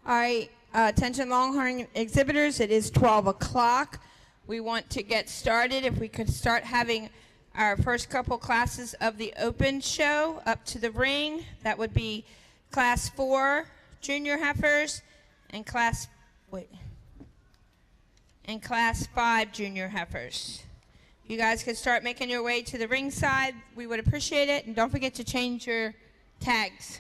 All right, attention Longhorn exhibitors, it is 12 o'clock. We want to get started. If we could start having our first couple classes of the open show up to the ring. That would be Class 4 junior heifers and Class 5 junior heifers. If you guys could start making your way to the ring side, we would appreciate it. And don't forget to change your tags.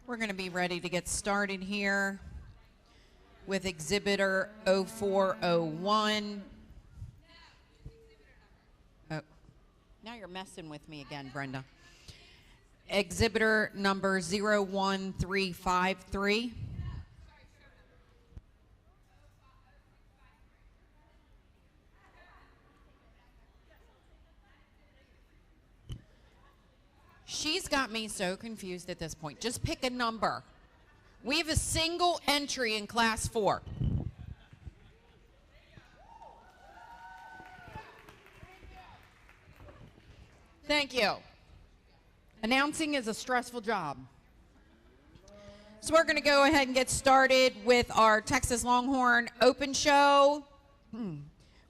We're going to be ready to get started here with exhibitor 0401. Oh, now you're messing with me again, Brenda. Exhibitor number 01353. She's got me so confused at this point. Just pick a number. We have a single entry in Class 4. Thank you. Announcing is a stressful job. So we're going to go ahead and get started with our Texas Longhorn Open Show.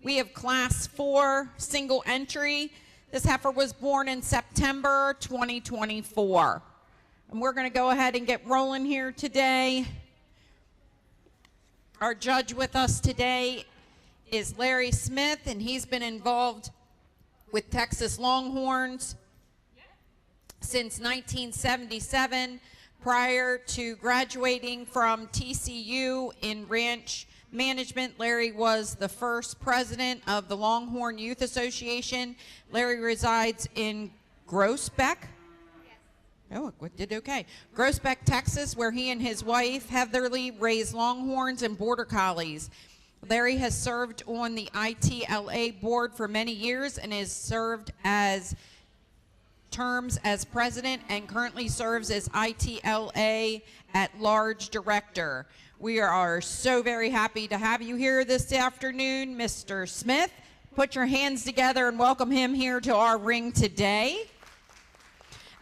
We have Class 4 single entry. This heifer was born in September 2024. And we're going to go ahead and get rolling here today. Our judge with us today is Larry Smith, and he's been involved with Texas Longhorns since 1977. Prior to graduating from TCU in ranch management, Larry was the first president of the Longhorn Youth Association. Larry resides in Groesbeck. Oh, did okay. Groesbeck, Texas, where he and his wife, Heatherly, raise Longhorns and Border Collies. Larry has served on the ITLA board for many years and has served as terms as president and currently serves as ITLA at-large director. We are so very happy to have you here this afternoon, Mr. Smith. Put your hands together and welcome him here to our ring today.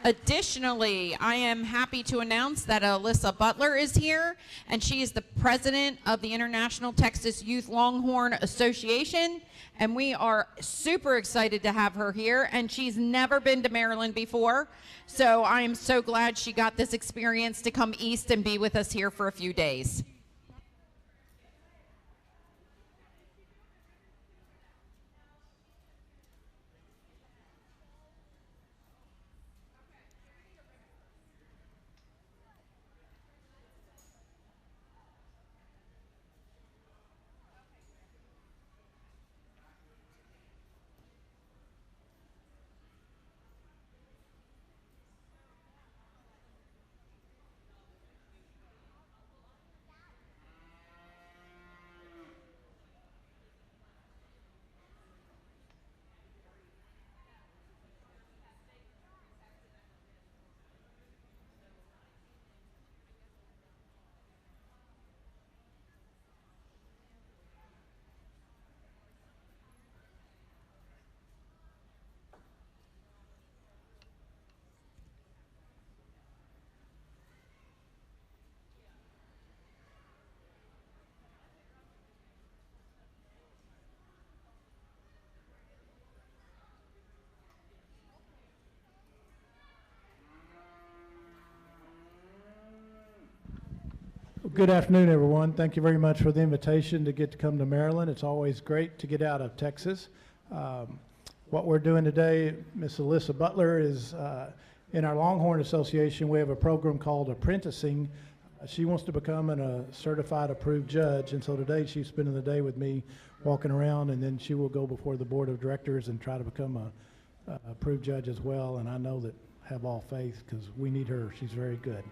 Additionally, I am happy to announce that Alyssa Butler is here, and she is the president of the International Texas Youth Longhorn Association, and we are super excited to have her here, and she's never been to Maryland before, so I am so glad she got this experience to come east and be with us here for a few days. Good afternoon, everyone. Thank you very much for the invitation to get to come to Maryland. It's always great to get out of Texas. What we're doing today, Miss Alyssa Butler, is in our Longhorn Association, we have a program called Apprenticing. She wants to become a certified approved judge, and so today she's spending the day with me walking around, and then she will go before the board of directors and try to become a approved judge as well, and I know that have all faith because we need her. She's very good.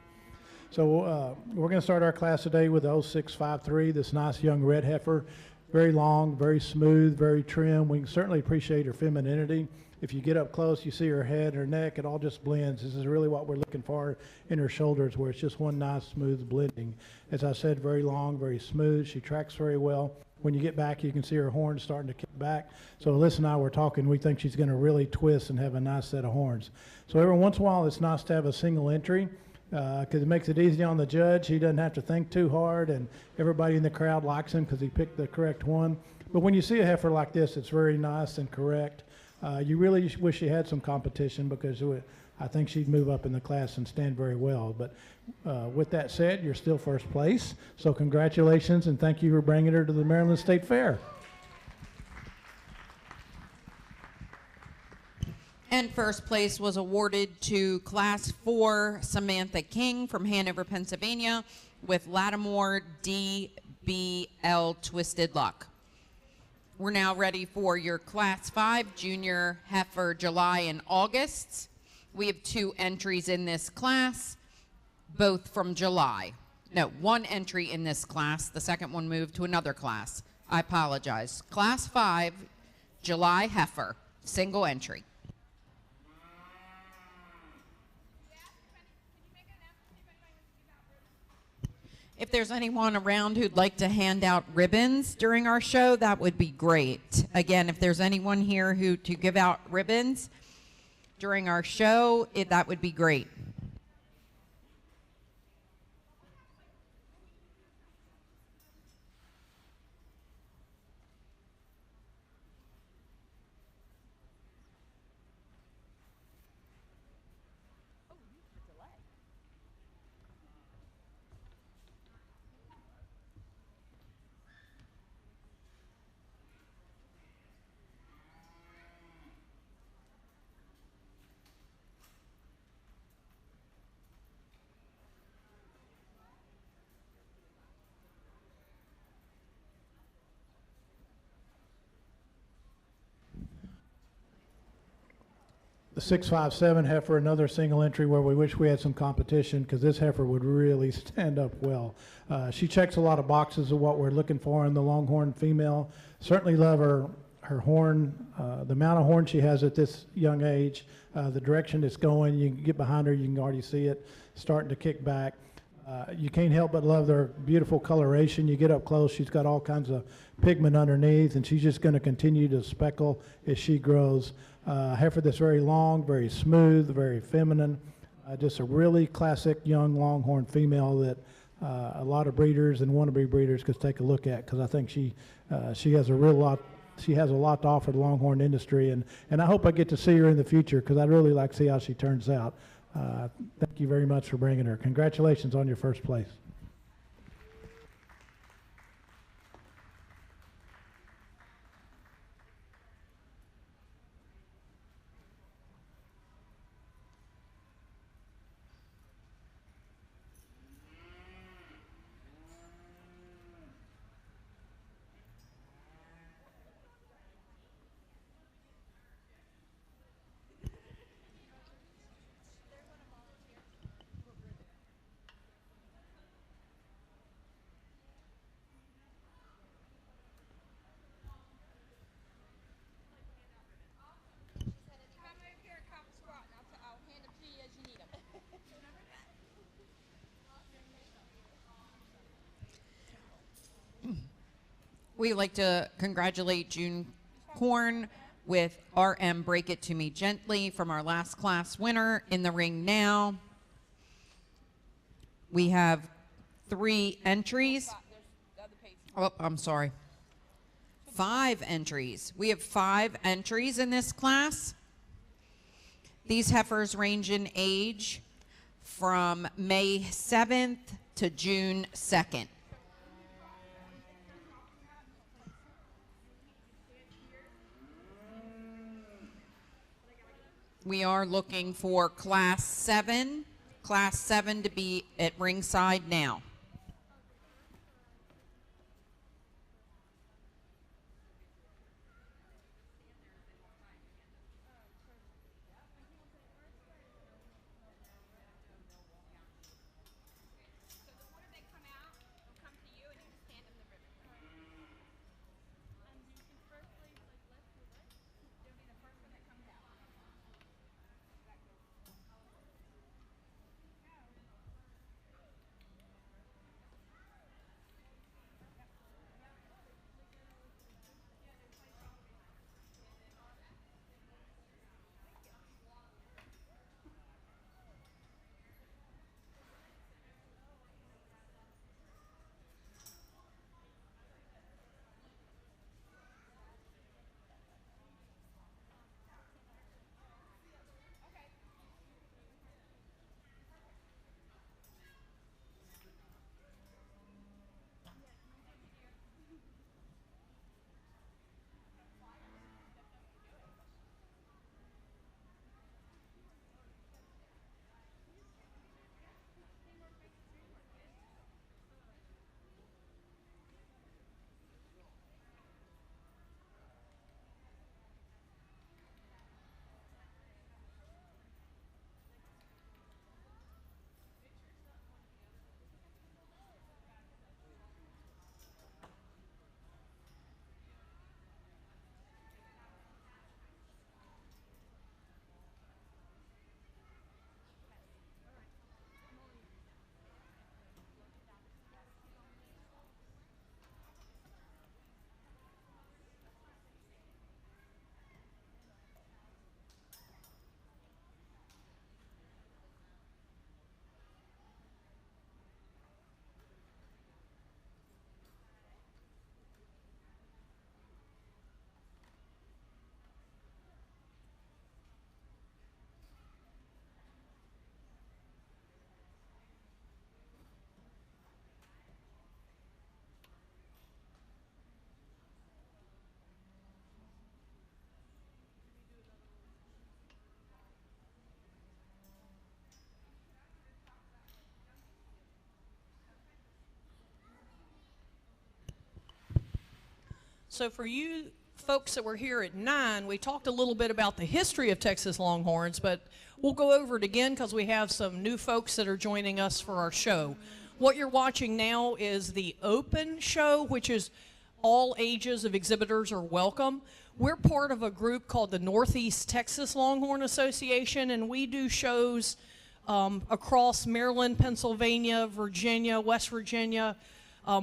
So we're going to start our class today with the 0653, this nice young red heifer. Very long, very smooth, very trim. We can certainly appreciate her femininity. If you get up close, you see her head, her neck, it all just blends. This is really what we're looking for in her shoulders, where it's just one nice, smooth blending. As I said, very long, very smooth. She tracks very well. When you get back, you can see her horns starting to kick back. So Alyssa and I were talking. We think she's going to really twist and have a nice set of horns. So every once in a while, it's nice to have a single entry, because it makes it easy on the judge. He doesn't have to think too hard, and everybody in the crowd likes him because he picked the correct one. But when you see a heifer like this, it's very nice and correct. You really wish you had some competition, because I think she'd move up in the class and stand very well. But with that said, you're still first place. So congratulations, and thank you for bringing her to the Maryland State Fair. And first place was awarded to Class 4 Samantha King from Hanover, Pennsylvania, with Lattimore DBL Twisted Luck. We're now ready for your Class 5 Junior Heifer July and August. We have 2 entries in this class, both from July. No, 1 entry in this class. The second one moved to another class. I apologize. Class 5 July Heifer, single entry. If there's anyone around who'd like to hand out ribbons during our show, that would be great. Again, if there's anyone here who to give out ribbons during our show, that would be great. The 657 heifer, another single entry where we wish we had some competition, because this heifer would really stand up well. She checks a lot of boxes of what we're looking for in the Longhorn female. Certainly love her horn, the amount of horn she has at this young age, the direction it's going. You can get behind her, you can already see it starting to kick back. You can't help but love their beautiful coloration. You get up close, she's got all kinds of pigment underneath, and she's just going to continue to speckle as she grows. heifer that's very long, very smooth, very feminine. Just a really classic young Longhorn female that a lot of breeders and wannabe breeders could take a look at, because I think she has a real lot. She has a lot to offer the Longhorn industry, and I hope I get to see her in the future, because I'd really like to see how she turns out. Thank you very much for bringing her. Congratulations on your first place. We'd like to congratulate June Korn with RM Break It To Me Gently from our last class winner. In the ring now, we have 3 entries. Oh, I'm sorry. 5 entries. We have 5 entries in this class. These heifers range in age from May 7th to June 2nd. We are looking for Class 7 to be at ringside now. So for you folks that were here at 9, we talked a little bit about the history of Texas Longhorns, but we'll go over it again because we have some new folks that are joining us for our show. What you're watching now is the open show, which is all ages of exhibitors are welcome. We're part of a group called the Northeast Texas Longhorn Association, and we do shows across Maryland, Pennsylvania, Virginia, West Virginia.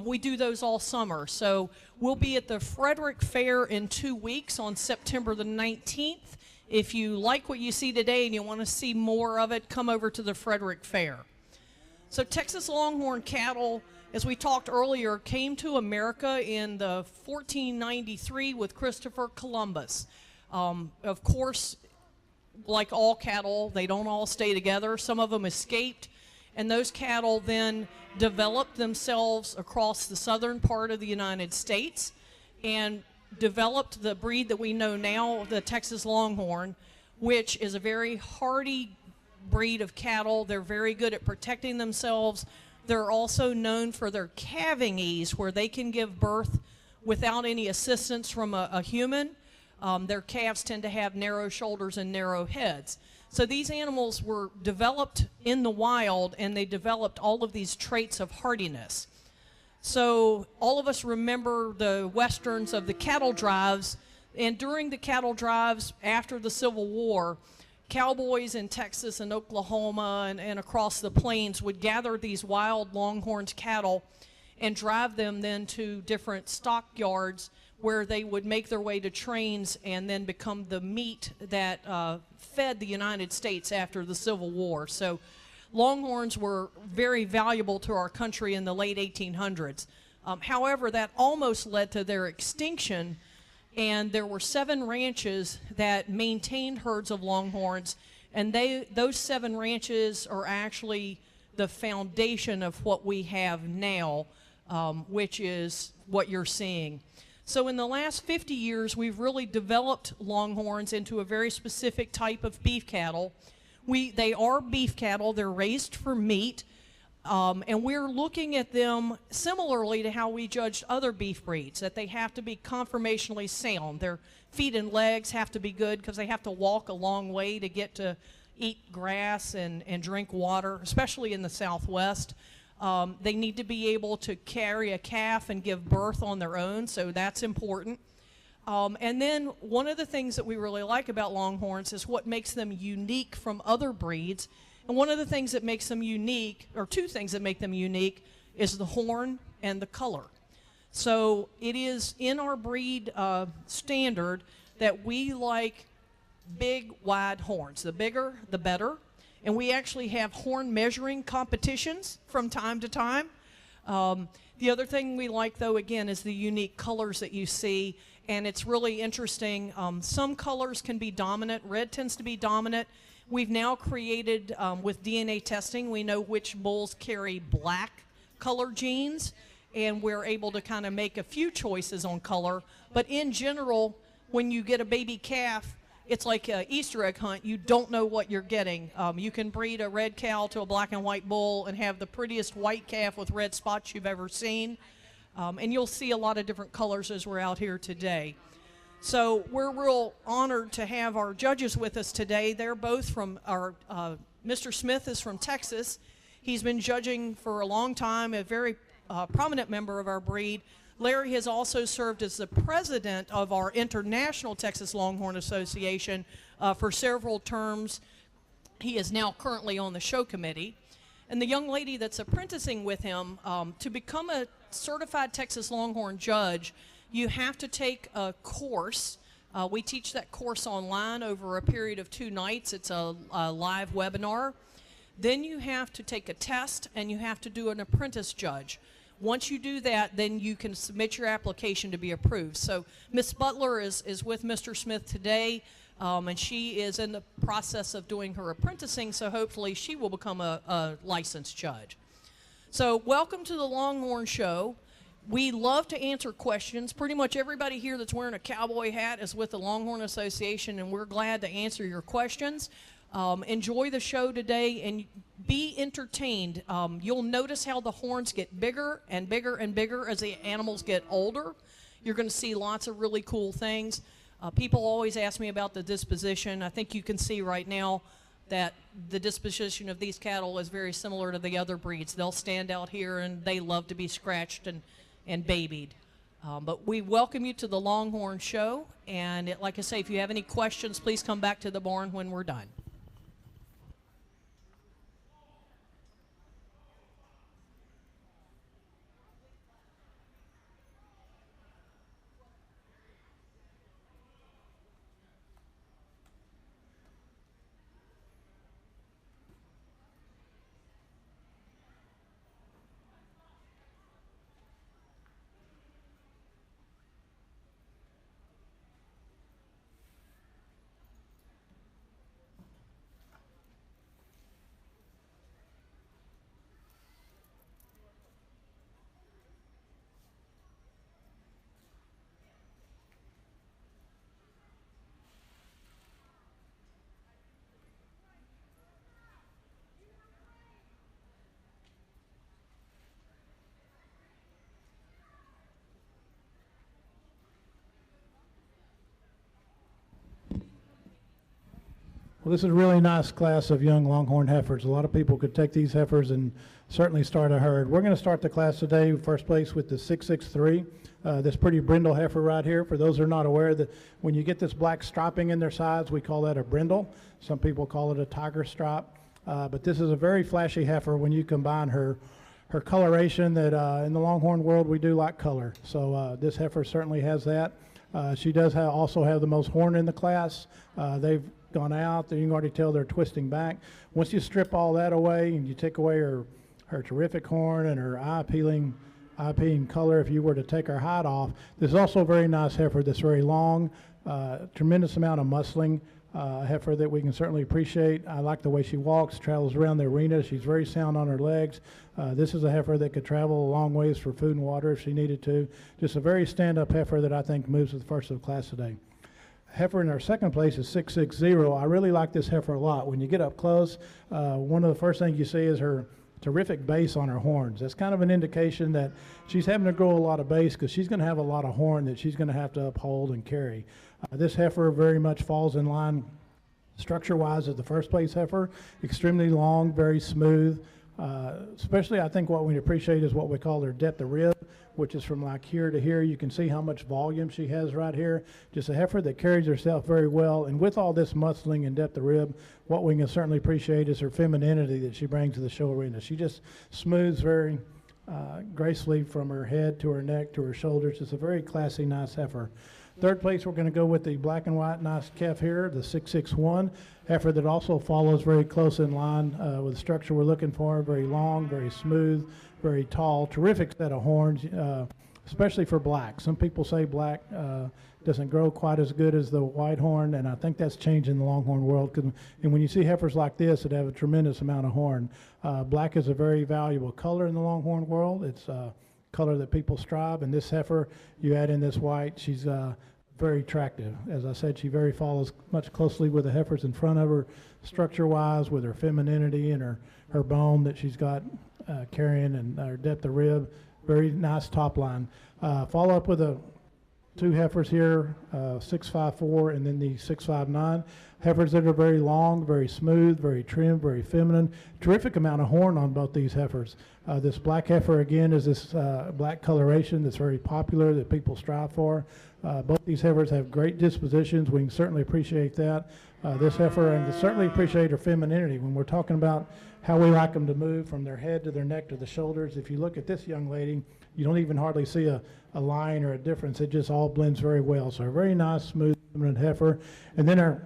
We do those all summer. So we'll be at the Frederick Fair in 2 weeks on September the 19th If you like what you see today and you want to see more of it, come over to the Frederick Fair. So Texas Longhorn cattle, as we talked earlier, came to America in the 1493 with Christopher Columbus. Of course, like all cattle, they don't all stay together. Some of them escaped, and those cattle then developed themselves across the southern part of the United States and developed the breed that we know now, the Texas Longhorn, which is a very hardy breed of cattle. They're very good at protecting themselves. They're also known for their calving ease, where they can give birth without any assistance from a human. Their calves tend to have narrow shoulders and narrow heads. So these animals were developed in the wild, and they developed all of these traits of hardiness. So all of us remember the westerns of the cattle drives, and during the cattle drives after the Civil War, cowboys in Texas and Oklahoma and across the plains would gather these wild longhorns cattle and drive them then to different stockyards where they would make their way to trains and then become the meat that fed the United States after the Civil War. So longhorns were very valuable to our country in the late 1800s. However, that almost led to their extinction, and there were 7 ranches that maintained herds of longhorns, and those 7 ranches are actually the foundation of what we have now, which is what you're seeing. So in the last 50 years, we've really developed longhorns into a very specific type of beef cattle. They are beef cattle. They're raised for meat, and we're looking at them similarly to how we judged other beef breeds, that they have to be conformationally sound. Their feet and legs have to be good because they have to walk a long way to get to eat grass and drink water, especially in the Southwest. They need to be able to carry a calf and give birth on their own, so that's important. And then one of the things that we really like about longhorns is what makes them unique from other breeds. And one of the things that makes them unique, or 2 things that make them unique, is the horn and the color. So it is in our breed standard that we like big, wide horns. The bigger, the better. And we actually have horn measuring competitions from time to time. The other thing we like, though, again, is the unique colors that you see. And it's really interesting. Some colors can be dominant. Red tends to be dominant. We've now created, with DNA testing, we know which bulls carry black color genes, and we're able to kind of make a few choices on color. But in general, when you get a baby calf, it's like an Easter egg hunt. You don't know what you're getting. You can breed a red cow to a black and white bull and have the prettiest white calf with red spots you've ever seen. And you'll see a lot of different colors as we're out here today. So we're real honored to have our judges with us today. They're both from Mr. Smith is from Texas. He's been judging for a long time, a very prominent member of our breed. Larry has also served as the president of our International Texas Longhorn Association for several terms. He is now currently on the show committee. And the young lady that's apprenticing with him, to become a certified Texas Longhorn judge, you have to take a course. We teach that course online over a period of 2 nights. It's a live webinar. Then you have to take a test, and you have to do an apprentice judge. Once you do that, then you can submit your application to be approved. So Ms. Butler is with Mr. Smith today, and she is in the process of doing her apprenticing, so hopefully she will become a licensed judge. So welcome to the Longhorn Show. We love to answer questions. Pretty much everybody here that's wearing a cowboy hat is with the Longhorn Association, and we're glad to answer your questions. Enjoy the show today and be entertained. You'll notice how the horns get bigger and bigger and bigger as the animals get older. You're going to see lots of really cool things. People always ask me about the disposition. I think you can see right now that the disposition of these cattle is very similar to the other breeds. They'll stand out here and they love to be scratched and babied. But we welcome you to the Longhorn Show. And like I say, if you have any questions, please come back to the barn when we're done. Well, this is a really nice class of young Longhorn heifers. A lot of people could take these heifers and certainly start a herd. We're going to start the class today, first place with the 663. This pretty brindle heifer right here. For those who are not aware, that when you get this black striping in their sides, we call that a brindle. Some people call it a tiger stripe. But this is a very flashy heifer when you combine her coloration that in the Longhorn world we do like color. So this heifer certainly has that. She does also have the most horn in the class. They've gone out. You can already tell they're twisting back. Once you strip all that away and you take away her terrific horn and her eye-appealing color, if you were to take her hide off, this is also a very nice heifer that's very long, tremendous amount of muscling, heifer that we can certainly appreciate. I like the way she walks, travels around the arena. She's very sound on her legs. This is a heifer that could travel a long ways for food and water if she needed to. Just a very stand-up heifer that I think moves with the first of the class today. Heifer in our second place is 660. I really like this heifer a lot. When you get up close, one of the first things you see is her terrific base on her horns. That's kind of an indication that she's having to grow a lot of base because she's going to have a lot of horn that she's going to have to uphold and carry. This heifer very much falls in line structure-wise as the first place heifer. Extremely long, very smooth. Especially I think what we appreciate is what we call her depth of rib, which is from like here to here. You can see how much volume she has right here. Just a heifer that carries herself very well. And with all this muscling and depth of rib, what we can certainly appreciate is her femininity that she brings to the show arena. She just smooths very gracefully from her head to her neck to her shoulders. It's a very classy, nice heifer. Third place, we're going to go with the black and white nice calf here, the 661 heifer that also follows very close in line with the structure we're looking for. Very long, very smooth, very tall, terrific set of horns, especially for black. Some people say black doesn't grow quite as good as the white horn, and I think that's changing the Longhorn world. And when you see heifers like this that have a tremendous amount of horn, black is a very valuable color in the Longhorn world. It's color that people strive, and this heifer, you add in this white, she's very attractive. As I said, she very follows much closely with the heifers in front of her, structure-wise, with her femininity and her bone that she's got carrying and her depth of rib. Very nice top line. Follow up with two heifers here, 654 and then the 659. Heifers that are very long, very smooth, very trim, very feminine. Terrific amount of horn on both these heifers. This black heifer, again, is this black coloration that's very popular that people strive for. Both these heifers have great dispositions. We can certainly appreciate that. This heifer, and certainly appreciate her femininity. When we're talking about how we like them to move from their head to their neck to the shoulders, if you look at this young lady, you don't even hardly see a line or a difference. It just all blends very well. So a very nice, smooth, feminine heifer. And then our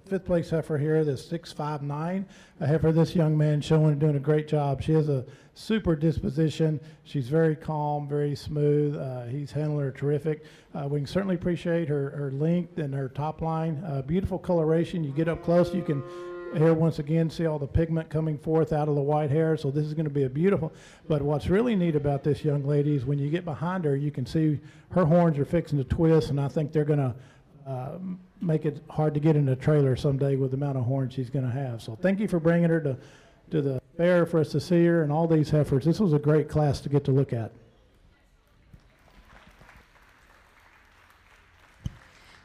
fifth place heifer here, the 659, a heifer this young man showing and doing a great job. She has a super disposition. She's very calm, very smooth. He's handling her terrific. We can certainly appreciate her length and her top line. Beautiful coloration. You get up close, you can here once again see all the pigment coming forth out of the white hair. So this is going to be a beautiful, but what's really neat about this young lady is when you get behind her, you can see her horns are fixing to twist, and I think they're going to make it hard to get in a trailer someday with the amount of horns she's going to have. So thank you for bringing her to the fair for us to see her and all these heifers. This was a great class to get to look at.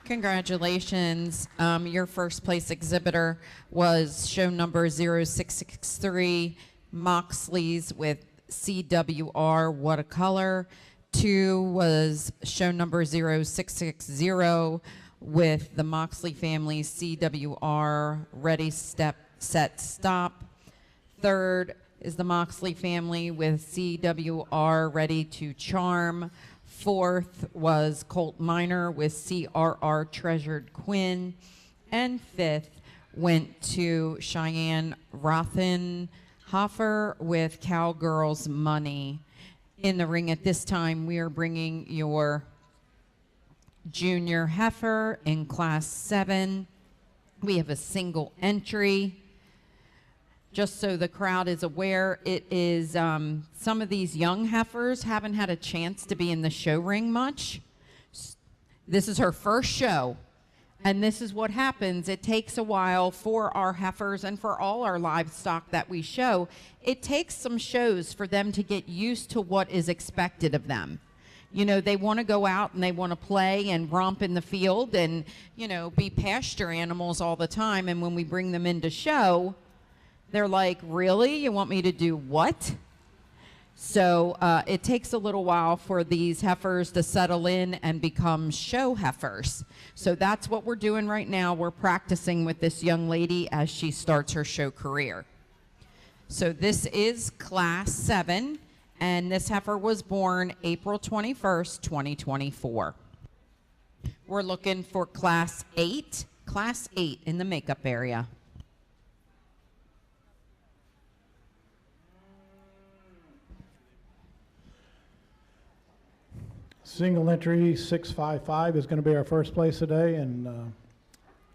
Congratulations. Your first place exhibitor was show number 0663, Moxley's with CWR, What a Color. 2 was show number 0660 with the Moxley family, CWR, Ready, Step, Set, Stop. 3rd is the Moxley family with CWR, Ready to Charm. 4th was Colt Minor with CRR, Treasured Quinn. And 5th went to Cheyenne Rothenhofer with Cowgirls Money. In the ring at this time, we are bringing your junior heifer in Class 7. We have a single entry. Just so the crowd is aware, it is some of these young heifers haven't had a chance to be in the show ring much. This is her first show, and this is what happens. It takes a while for our heifers and for all our livestock that we show. It takes some shows for them to get used to what is expected of them. You know, they want to go out and they want to play and romp in the field and, you know, be pasture animals all the time. And when we bring them into show, they're like, really? You want me to do what? So it takes a little while for these heifers to settle in and become show heifers. So that's what we're doing right now. We're practicing with this young lady as she starts her show career. So this is Class 7, and this heifer was born April 21st, 2024. We're looking for Class 8 in the makeup area. Single entry 655 is going to be our first place today, and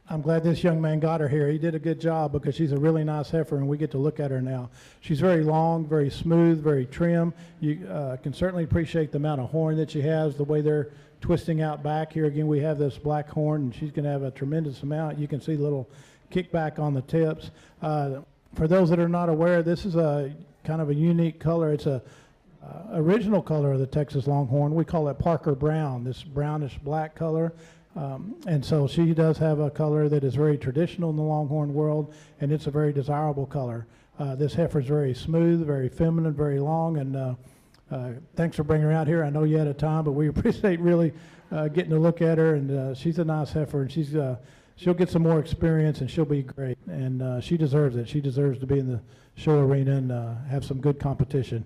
I'm glad this young man got her here. He did a good job because she's a really nice heifer, and we get to look at her now. She's very long, very smooth, very trim. You can certainly appreciate the amount of horn that she has, the way they're twisting out back. Here again, we have this black horn, and she's going to have a tremendous amount. You can see the little kickback on the tips. For those that are not aware, this is a kind of a unique color. It's a original color of the Texas Longhorn. We call it Parker Brown, this brownish black color. And so she does have a color that is very traditional in the Longhorn world, and it's a very desirable color. This heifer is very smooth, very feminine, very long, and thanks for bringing her out here. I know you had a time, but we appreciate really getting to look at her, and she's a nice heifer, and she'll get some more experience, and she'll be great, and she deserves it. She deserves to be in the show arena and have some good competition.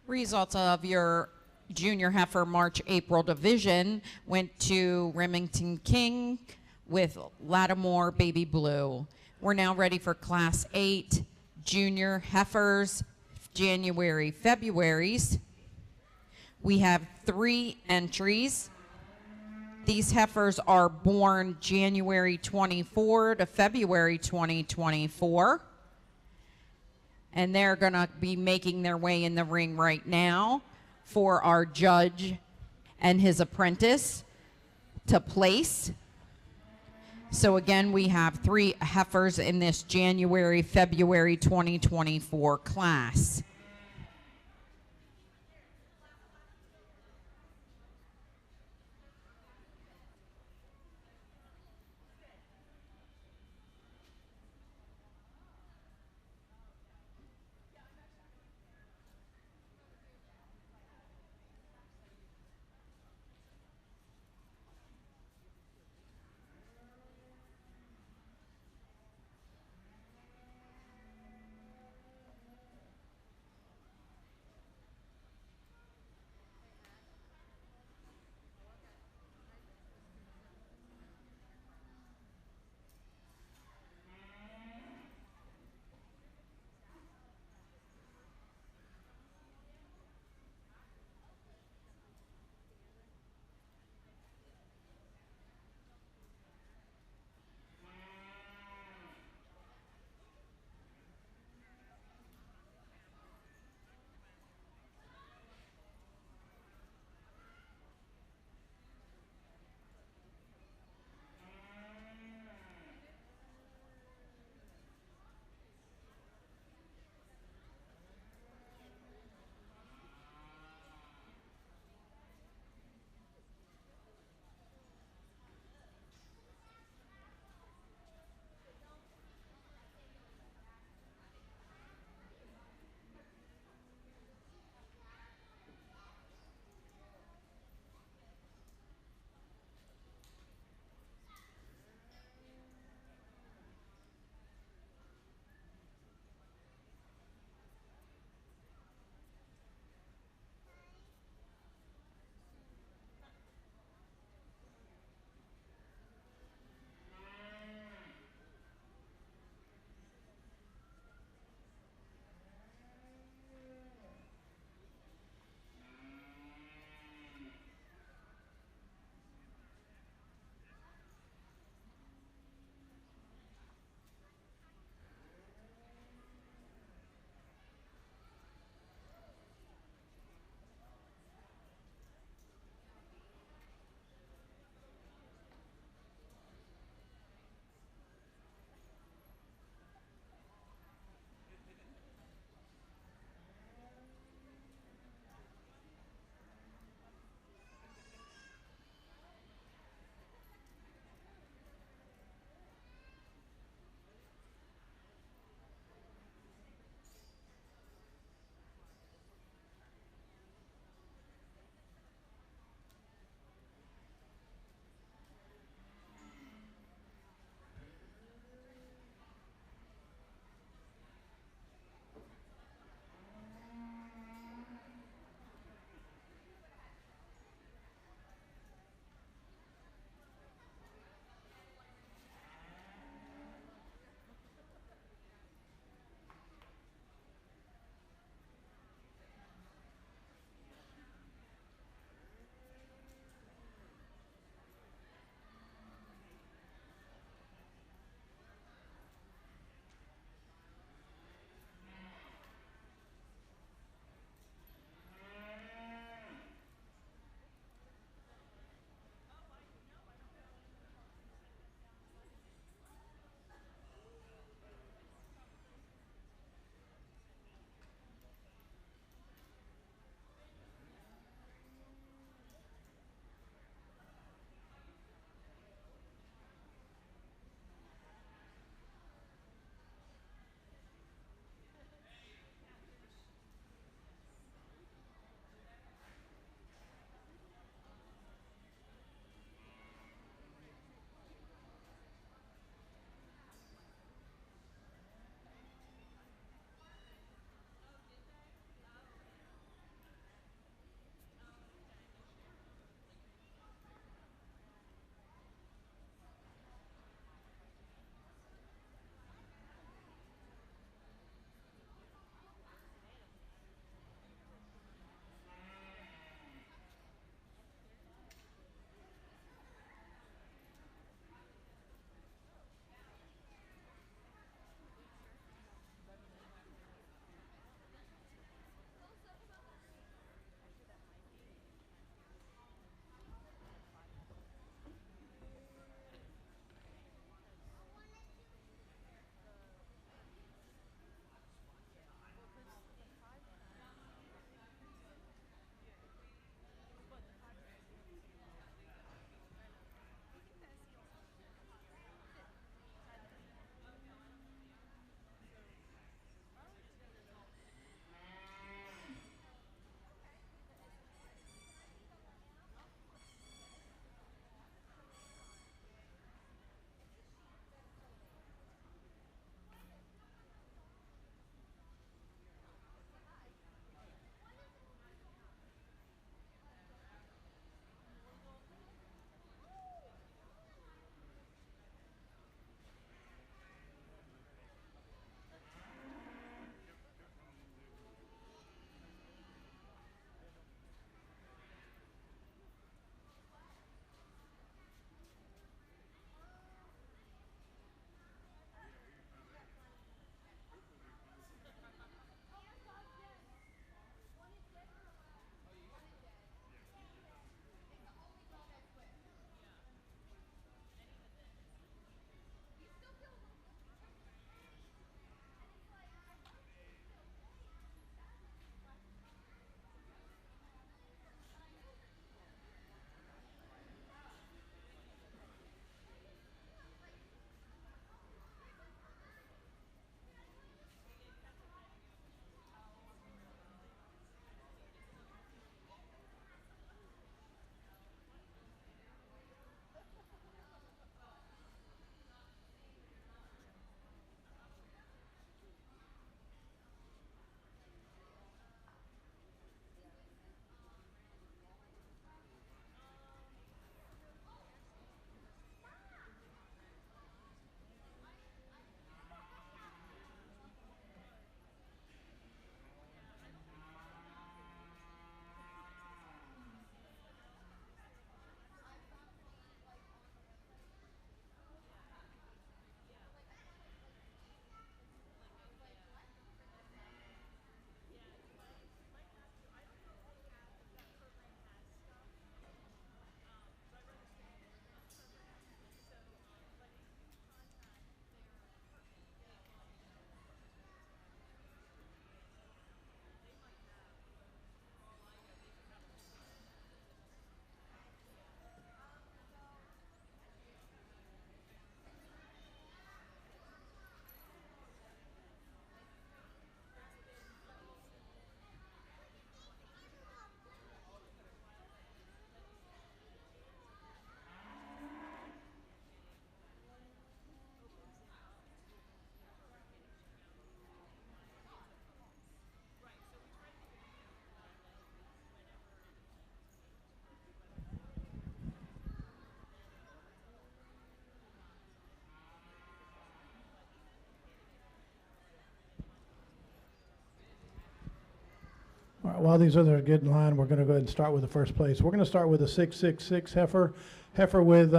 Results of your junior heifer March-April division went to Remington King with Lattimore Baby Blue. We're now ready for Class 8 junior heifers, January, Februaries. We have 3 entries. These heifers are born January 24 to February 2024. And they're going to be making their way in the ring right now for our judge and his apprentice to place. So again, we have 3 heifers in this January, February 2024 class. while these others are getting in line, we're going to go ahead and start with the first place. We're going to start with a 666 heifer. Heifer with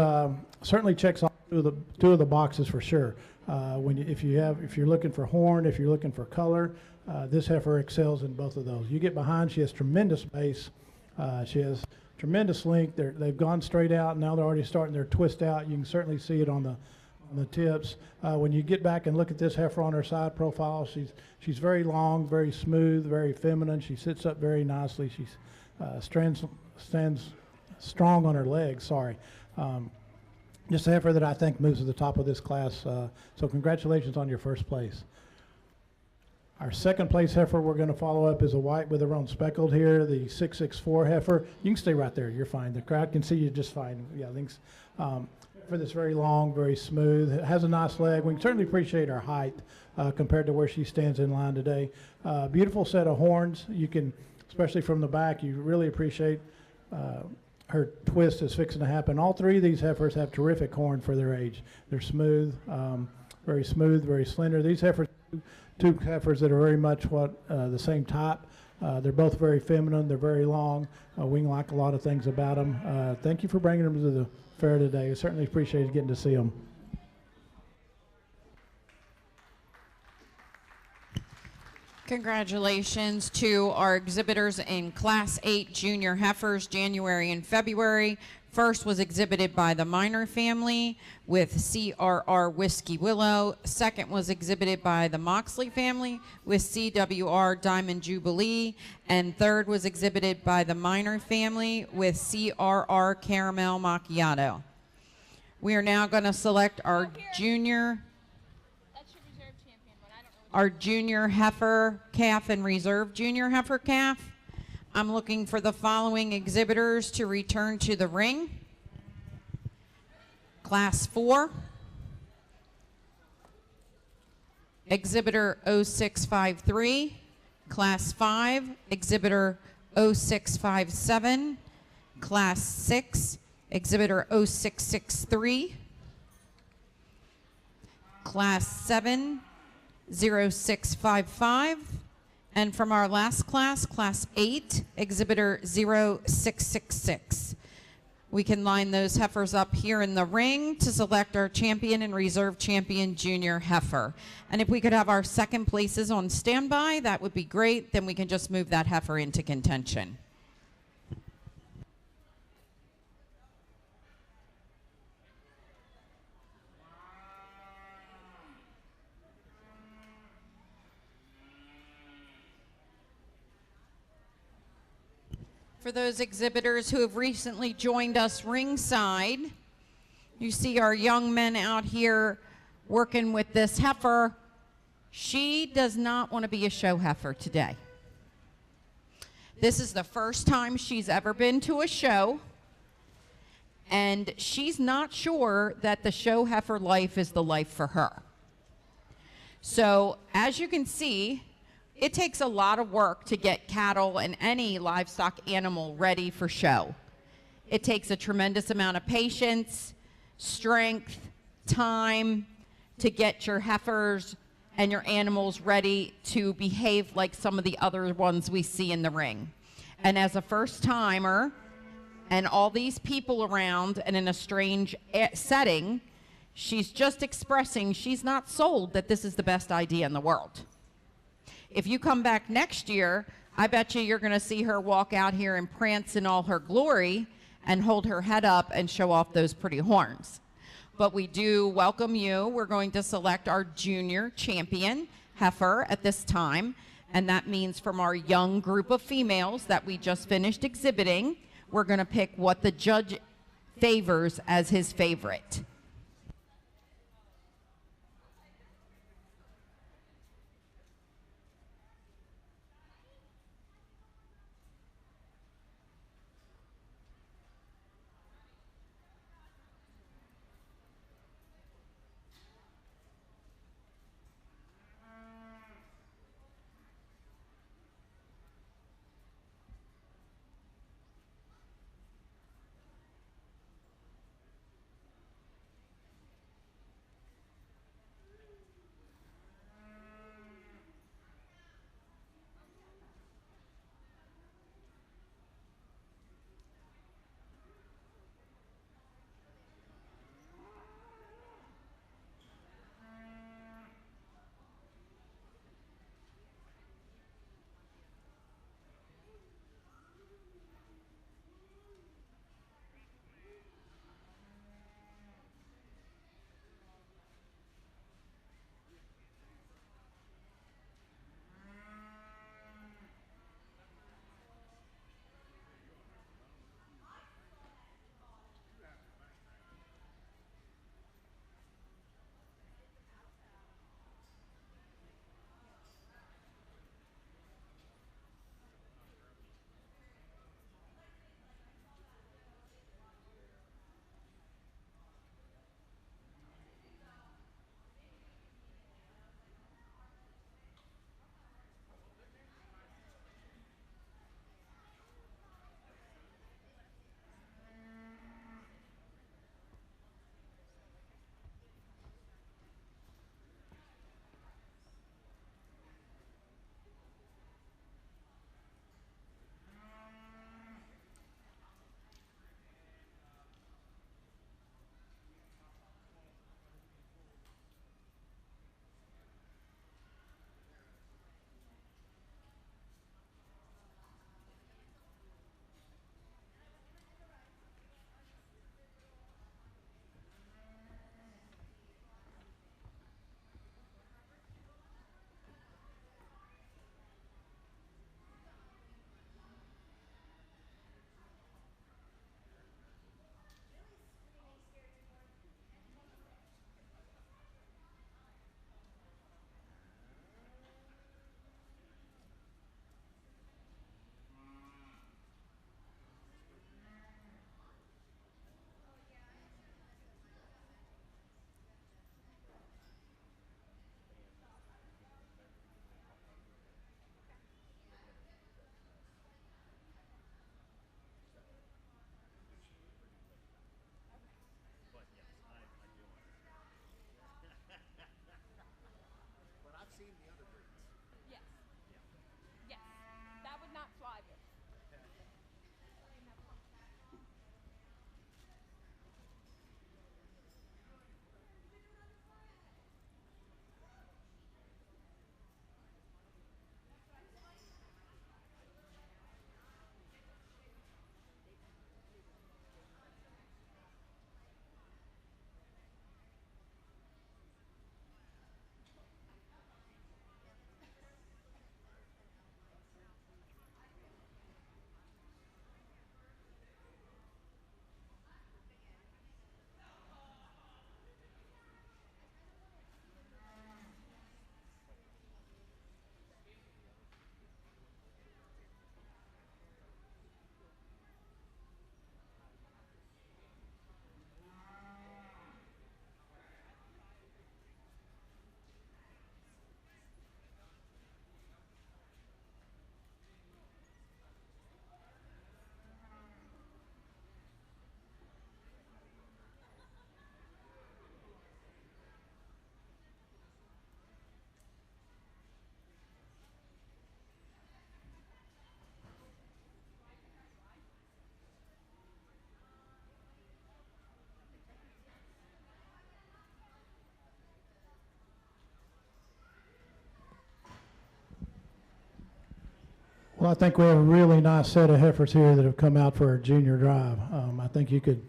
certainly checks off two of the boxes for sure. If you're looking for horn, if you're looking for color, this heifer excels in both of those. You get behind, she has tremendous base. She has tremendous length. They've gone straight out. Now they're already starting their twist out. You can certainly see it on the tips. When you get back and look at this heifer on her side profile, she's very long, very smooth, very feminine. She sits up very nicely. She stands strong on her legs. Sorry. Just a heifer that I think moves to the top of this class. So congratulations on your first place. Our second place heifer we're going to follow up is a white with her own speckled here, the 664 heifer. You can stay right there. You're fine. The crowd can see you just fine. Yeah, thanks. For this very long, very smooth. It has a nice leg. We can certainly appreciate her height compared to where she stands in line today. Beautiful set of horns. You can, especially from the back, you really appreciate her twist is fixing to happen. All three of these heifers have terrific horn for their age. They're smooth, very slender. These heifers, two heifers that are very much the same type. They're both very feminine. They're very long. We like a lot of things about them. Thank you for bringing them to the fair today. I certainly appreciated getting to see them. Congratulations to our exhibitors in Class 8 junior heifers, January and February. First was exhibited by the Minor family with CRR Whiskey Willow. Second was exhibited by the Moxley family with CWR Diamond Jubilee. And third was exhibited by the Minor family with CRR Caramel Macchiato. We are now going to select our junior heifer calf and reserve junior heifer calf. I'm looking for the following exhibitors to return to the ring. Class 4, exhibitor 0653. Class 5, exhibitor 0657. Class 6, exhibitor 0663. Class 7, 0655. And from our last class, Class 8, exhibitor 0666. We can line those heifers up here in the ring to select our champion and reserve champion junior heifer. And if we could have our second places on standby, that would be great. Then we can just move that heifer into contention. For those exhibitors who have recently joined us ringside, you see our young men out here working with this heifer. She does not want to be a show heifer today. This is the first time she's ever been to a show, and she's not sure that the show heifer life is the life for her. So as you can see, it takes a lot of work to get cattle and any livestock animal ready for show. It takes a tremendous amount of patience, strength, time to get your heifers and your animals ready to behave like some of the other ones we see in the ring. And as a first timer and all these people around and in a strange setting, she's just expressing she's not sold that this is the best idea in the world. If you come back next year, I bet you're going to see her walk out here and prance in all her glory and hold her head up and show off those pretty horns. But we do welcome you. We're going to select our junior champion heifer at this time, and that means from our young group of females that we just finished exhibiting, we're going to pick what the judge favors as his favorite. Well, I think we have a really nice set of heifers here that have come out for our junior drive. I think you could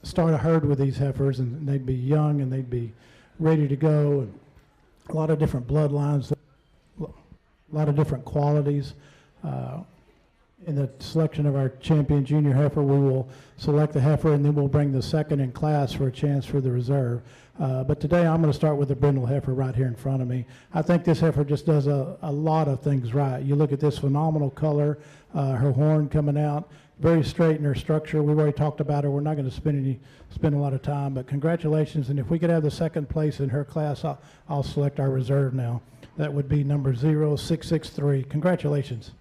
start a herd with these heifers, and they'd be young and they'd be ready to go. And a lot of different bloodlines, a lot of different qualities. In the selection of our champion junior heifer, we will select the heifer, and then we'll bring the second in class for a chance for the reserve. But today I'm going to start with the brindle heifer right here in front of me. I think this heifer just does a lot of things right. You look at this phenomenal color, her horn coming out, very straight in her structure. We've already talked about her. We're not going to spend a lot of time, but congratulations. And if we could have the second place in her class, I'll select our reserve now. That would be number 0663. Congratulations.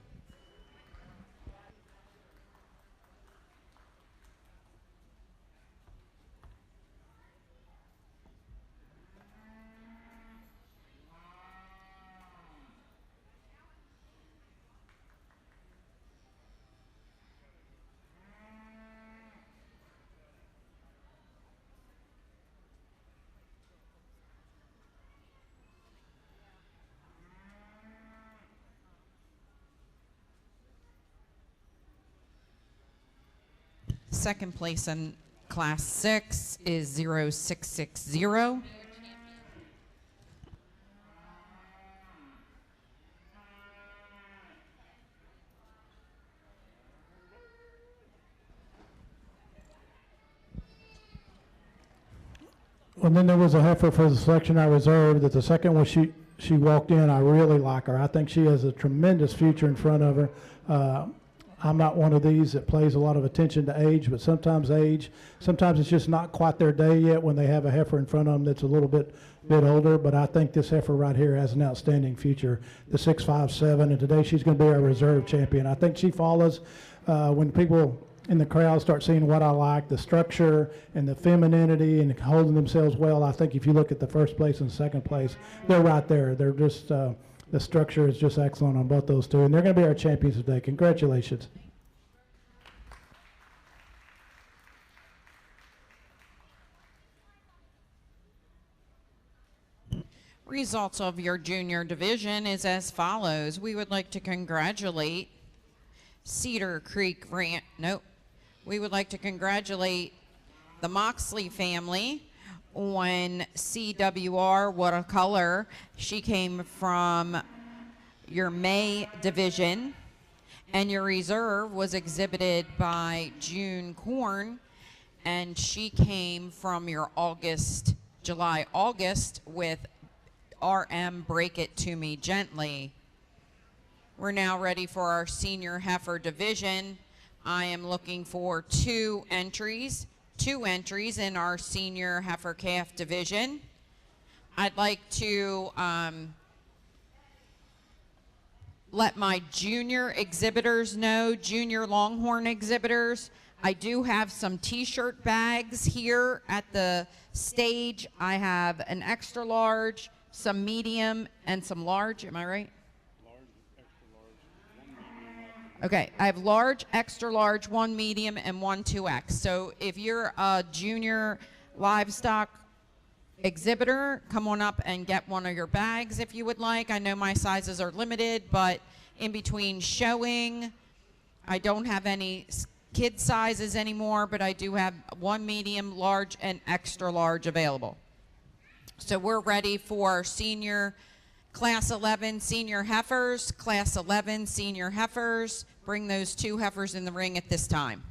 Second place in Class 6 is 0660. And then there was a heifer for the selection I reserved that the second one she walked in. I really like her. I think she has a tremendous future in front of her. I'm not one of these that plays a lot of attention to age, but sometimes it's just not quite their day yet when they have a heifer in front of them that's a little bit older. But I think this heifer right here has an outstanding future, the 657, and today she's going to be our reserve champion. I think she follows when people in the crowd start seeing what I like, the structure and the femininity and holding themselves well. I think if you look at the first place and second place, they're right there. They're just the structure is just excellent on both those two, and they're going to be our champions today. Congratulations. Results of your junior division is as follows. We would like to congratulate Cedar Creek Ranch. Nope. We would like to congratulate the Moxley family on CWR. What a color. She came from your May division, and your reserve was exhibited by June Corn, and she came from your July August with RM Break It To Me Gently. We're now ready for our senior heifer division. I am looking for two entries in our senior heifer calf division. I'd like to let my junior exhibitors know, junior Longhorn exhibitors, I do have some t-shirt bags here at the stage. I have an extra large, some medium, and some large. Am I right? Okay, I have large, extra large, one medium, and one 2X. So if you're a junior livestock exhibitor, come on up and get one of your bags if you would like. I know my sizes are limited, but in between showing, I don't have any kid sizes anymore, but I do have one medium, large, and extra large available. So we're ready for senior Class 11 senior heifers, Class 11 senior heifers. Bring those two heifers in the ring at this time.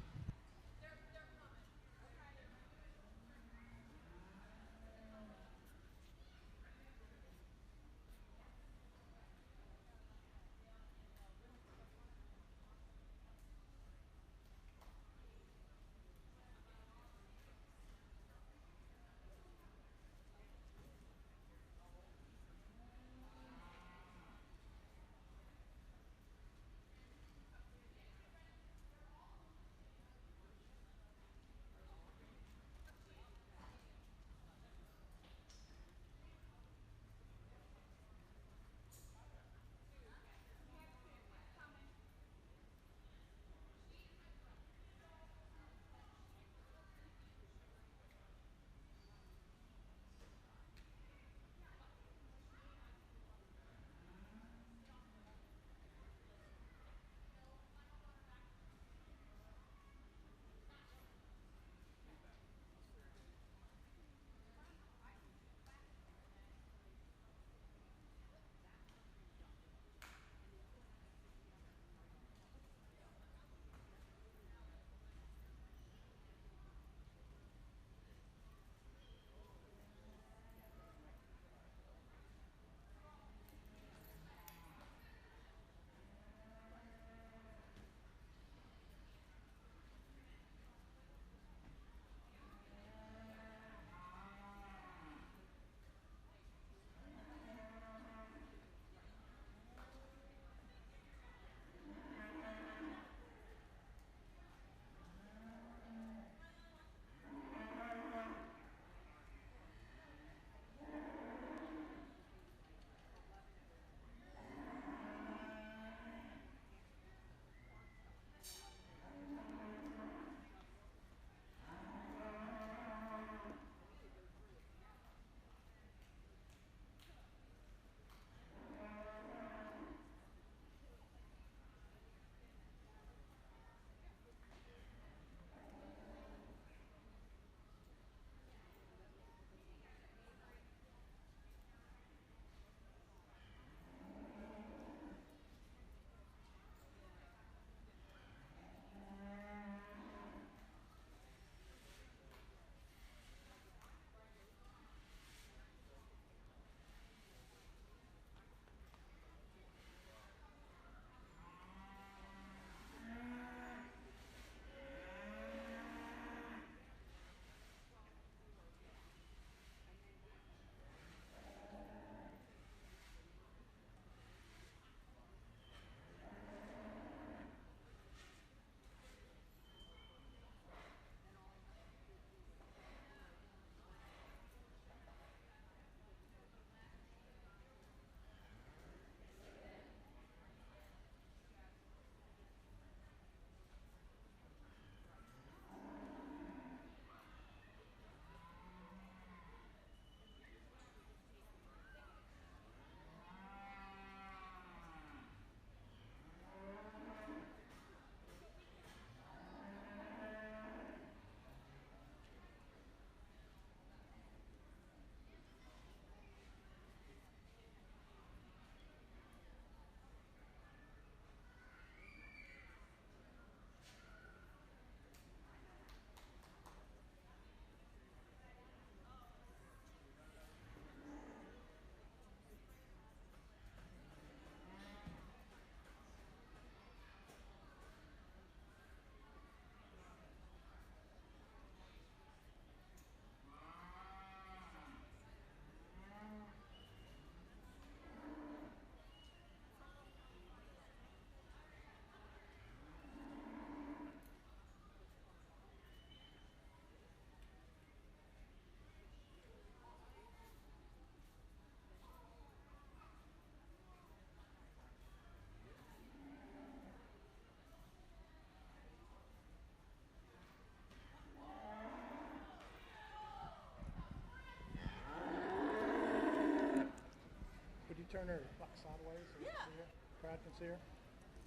turn her sideways so we can see her. Crowd can see her.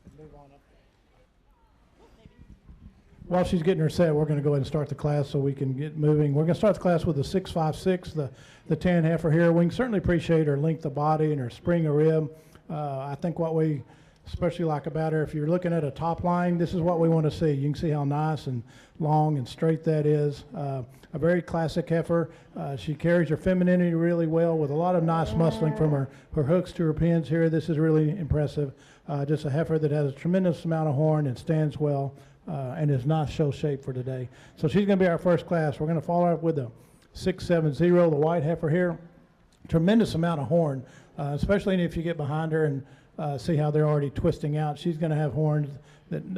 And move on up. While she's getting her set, we're going to go ahead and start the class so we can get moving. We're going to start the class with the 656, the tan heifer here. We can certainly appreciate her length of body and her spring of rib. I think what we especially like about her, if you're looking at a top line, this is what we want to see. You can see how nice and long and straight that is. A very classic heifer. She carries her femininity really well with a lot of nice muscling from her hooks to her pins here. This is really impressive. Just a heifer that has a tremendous amount of horn and stands well. And is not show shape for today. So she's going to be our first class. We're going to follow up with the 670, the white heifer here. Tremendous amount of horn, especially if you get behind her and see how they're already twisting out. She's going to have horns that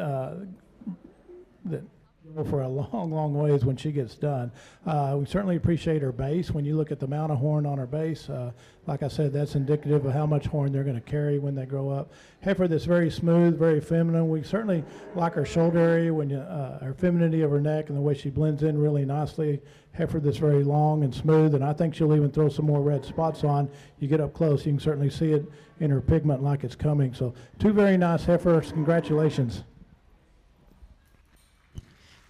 go for a long, long ways when she gets done. We certainly appreciate her base. When you look at the amount of horn on her base, like I said, that's indicative of how much horn they're going to carry when they grow up. Heifer that's very smooth, very feminine. We certainly like her shoulder area, when her femininity of her neck and the way she blends in really nicely. Heifer that's very long and smooth, and I think she'll even throw some more red spots on. You get up close, you can certainly see it in her pigment like it's coming. So two very nice heifers. Congratulations.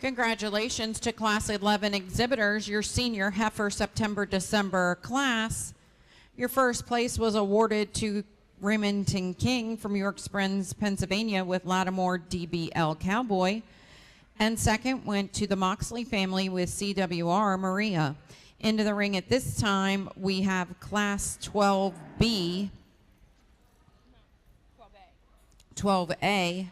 Congratulations to Class 11 exhibitors, your senior heifer September-December class. Your first place was awarded to Remington King from York Springs, Pennsylvania with Lattimore DBL Cowboy. And second went to the Moxley family with CWR Maria. Into the ring at this time, we have Class 12B. 12A.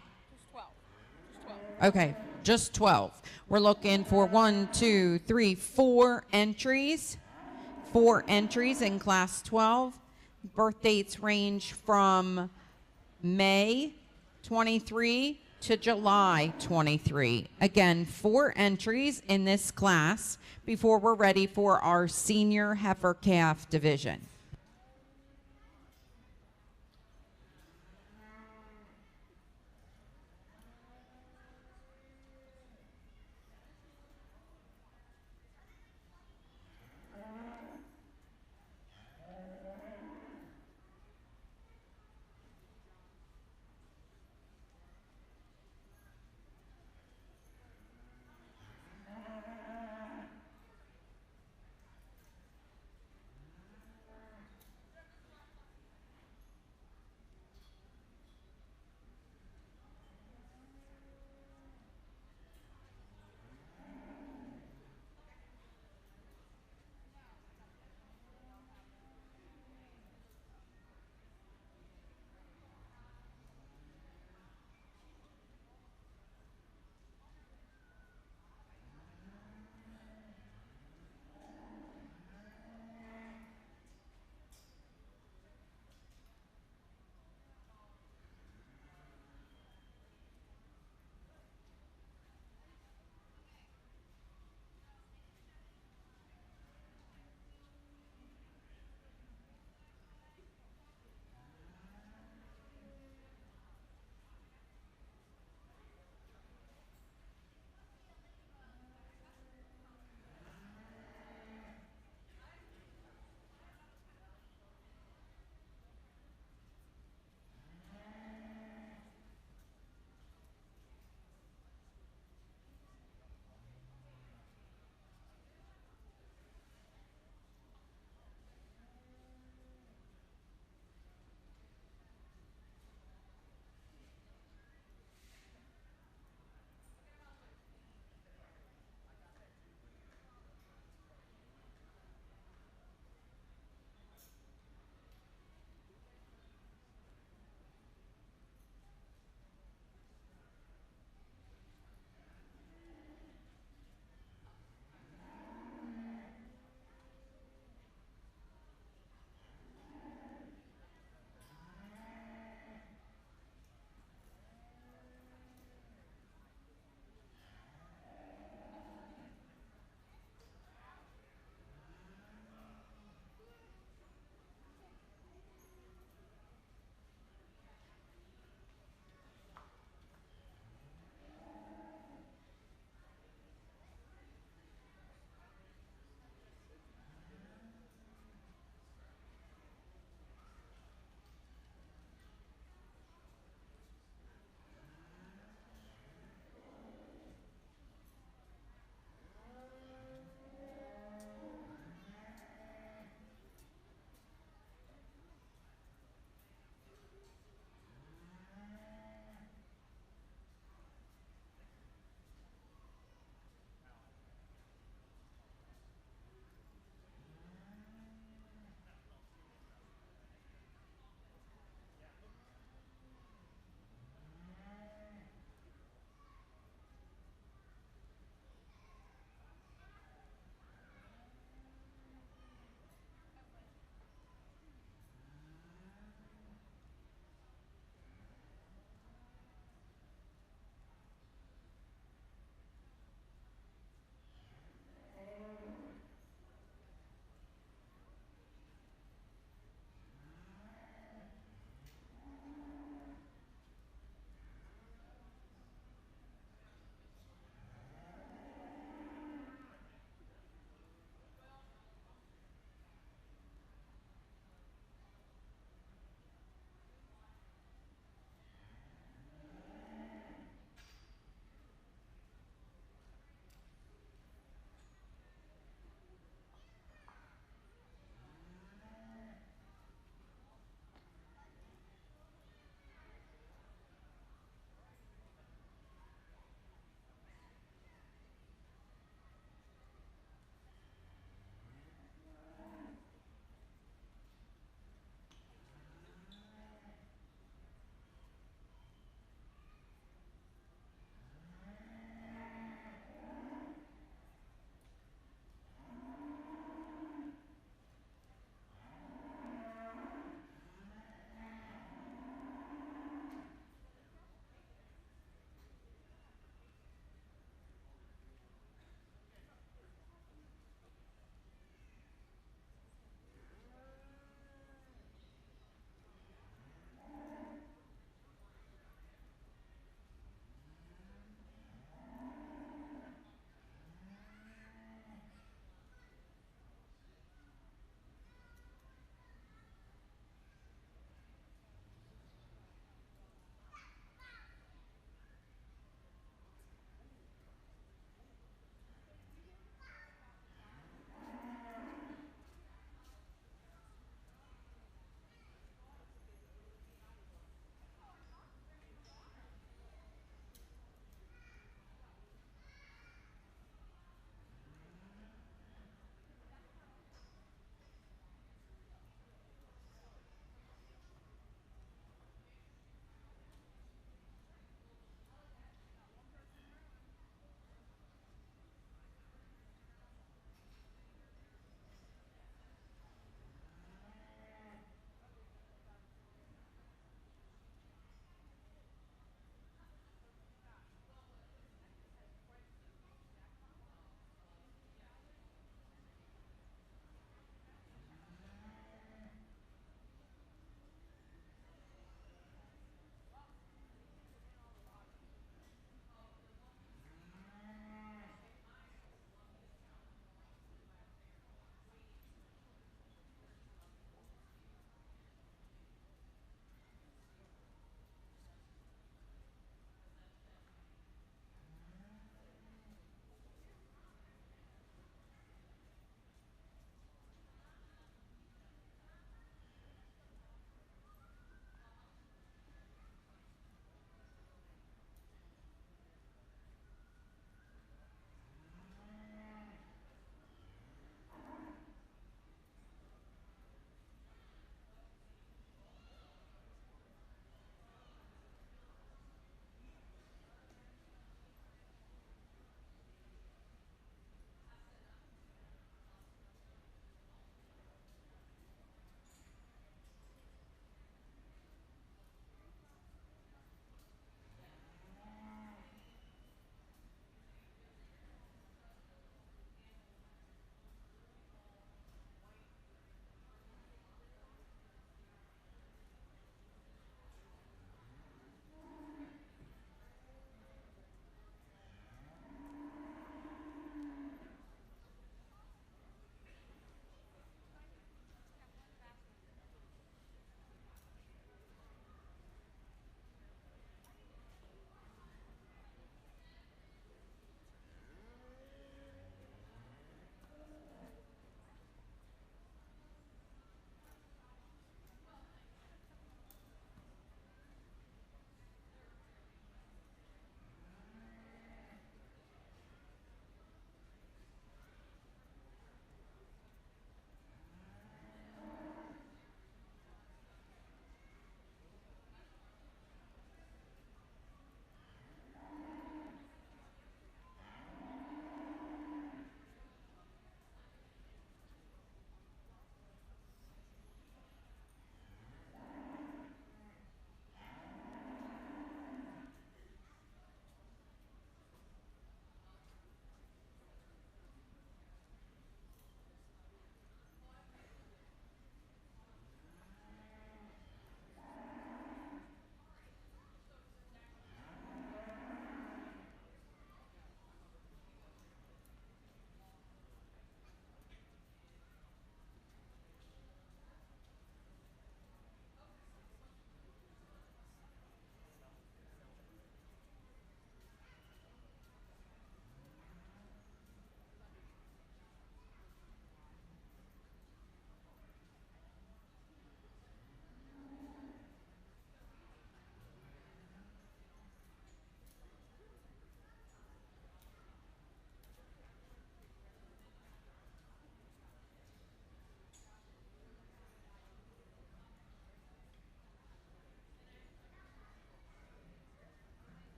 Okay, just 12. We're looking for 4 entries. 4 entries in Class 12. Birth dates range from May 23 to July 23. Again, 4 entries in this class before we're ready for our senior heifer calf division.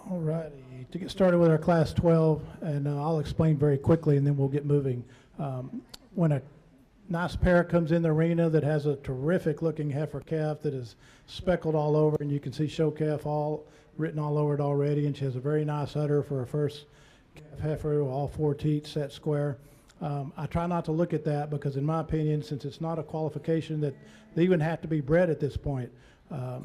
All righty. To get started with our Class 12, and I'll explain very quickly, and then we'll get moving. When a nice pair comes in the arena that has a terrific-looking heifer calf that is speckled all over, and you can see show calf all written all over it already, and she has a very nice udder for her first calf heifer, all 4 teats set square. I try not to look at that because, in my opinion, since it's not a qualification that they even have to be bred at this point, I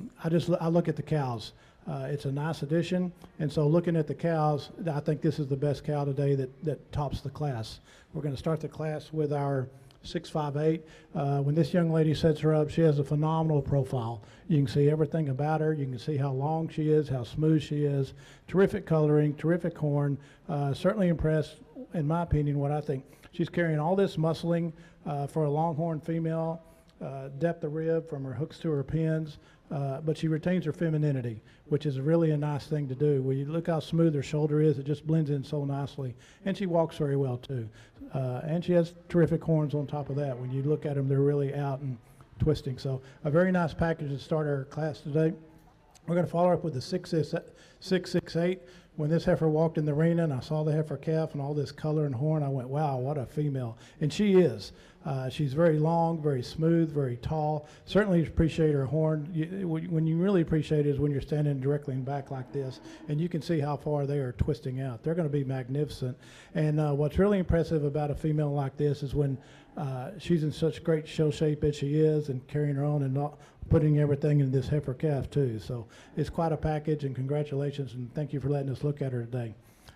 look at the cows. It's a nice addition, and so looking at the cows, I think this is the best cow today that tops the class. We're going to start the class with our 658. When this young lady sets her up, she has a phenomenal profile. You can see everything about her. You can see how long she is, how smooth she is. Terrific coloring, terrific horn. Certainly impressed, in my opinion, what I think. She's carrying all this muscling for a Longhorn female, depth of rib from her hooks to her pins, but she retains her femininity, which is really a nice thing to do. When you look how smooth her shoulder is, it just blends in so nicely. And she walks very well, too. And she has terrific horns on top of that. When you look at them, they're really out and twisting. So a very nice package to start our class today. We're going to follow up with the 668. When this heifer walked in the arena and I saw the heifer calf and all this color and horn, I went, wow, what a female. And she is. She's very long, very smooth, very tall. Certainly appreciate her horn. When you really appreciate it is when you're standing directly in back like this, and you can see how far they are twisting out. They're going to be magnificent. And what's really impressive about a female like this is when she's in such great show shape as she is and carrying her own and not putting everything in this heifer calf too. So it's quite a package, and congratulations, and thank you for letting us look at her today.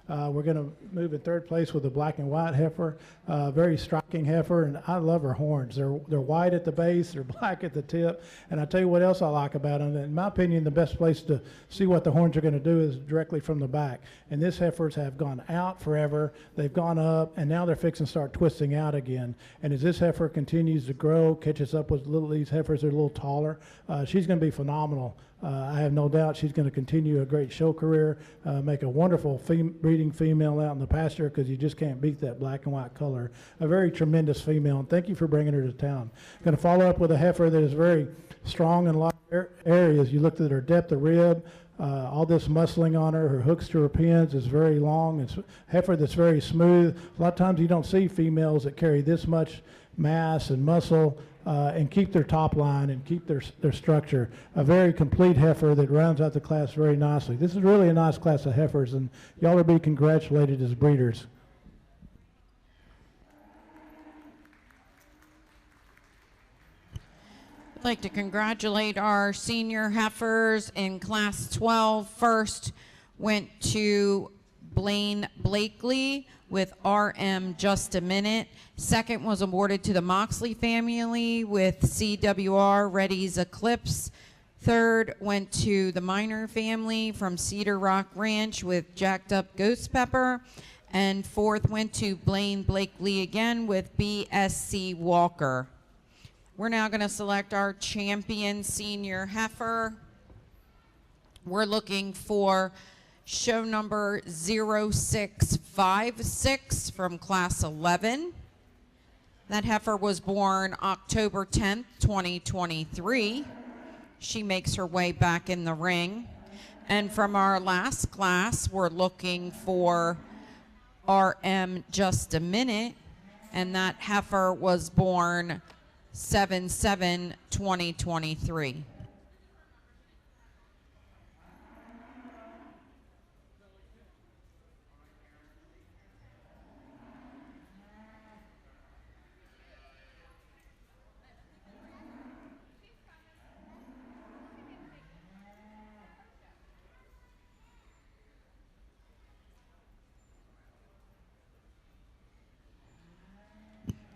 We're going to move in third place with the black and white heifer. Very striking heifer, and I love her horns. They're white at the base, they're black at the tip, and I tell you what else I like about them. In my opinion, the best place to see what the horns are going to do is directly from the back. And these heifers have gone out forever, they've gone up, and now they're fixing to start twisting out again. And as this heifer continues to grow, catches up with these heifers that are a little taller, she's going to be phenomenal. I have no doubt she's going to continue a great show career, make a wonderful breeding female out in the pasture, because you just can't beat that black and white color. A very tremendous female, and thank you for bringing her to town. Going to follow up with a heifer that is very strong in a lot of areas. You looked at her depth of rib, all this muscling on her hooks to her pins is very long. It's a heifer that's very smooth. A lot of times you don't see females that carry this much mass and muscle and keep their top line and keep their structure. A very complete heifer that rounds out the class very nicely. This is really a nice class of heifers, and y'all are be congratulated as breeders. I'd like to congratulate our senior heifers in Class 12. First went to Blaine Blakely with RM Just a Minute. Second was awarded to the Moxley family with CWR Reddy's Eclipse. Third went to the Minor family from Cedar Rock Ranch with Jacked Up Ghost Pepper. And fourth went to Blaine Blakely again with BSC Walker. We're now going to select our champion senior heifer. We're looking for show number 0656 from Class 11. That heifer was born October 10th, 2023. She makes her way back in the ring. And from our last class, we're looking for RM Just a Minute, and that heifer was born 7/7/2023.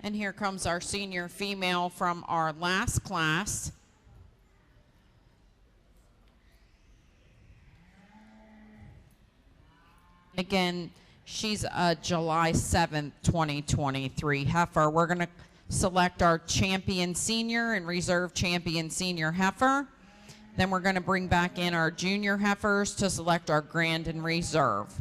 And here comes our senior female from our last class. Again, she's a July 7th, 2023 heifer. We're going to select our champion senior and reserve champion senior heifer. Then we're going to bring back in our junior heifers to select our grand and reserve.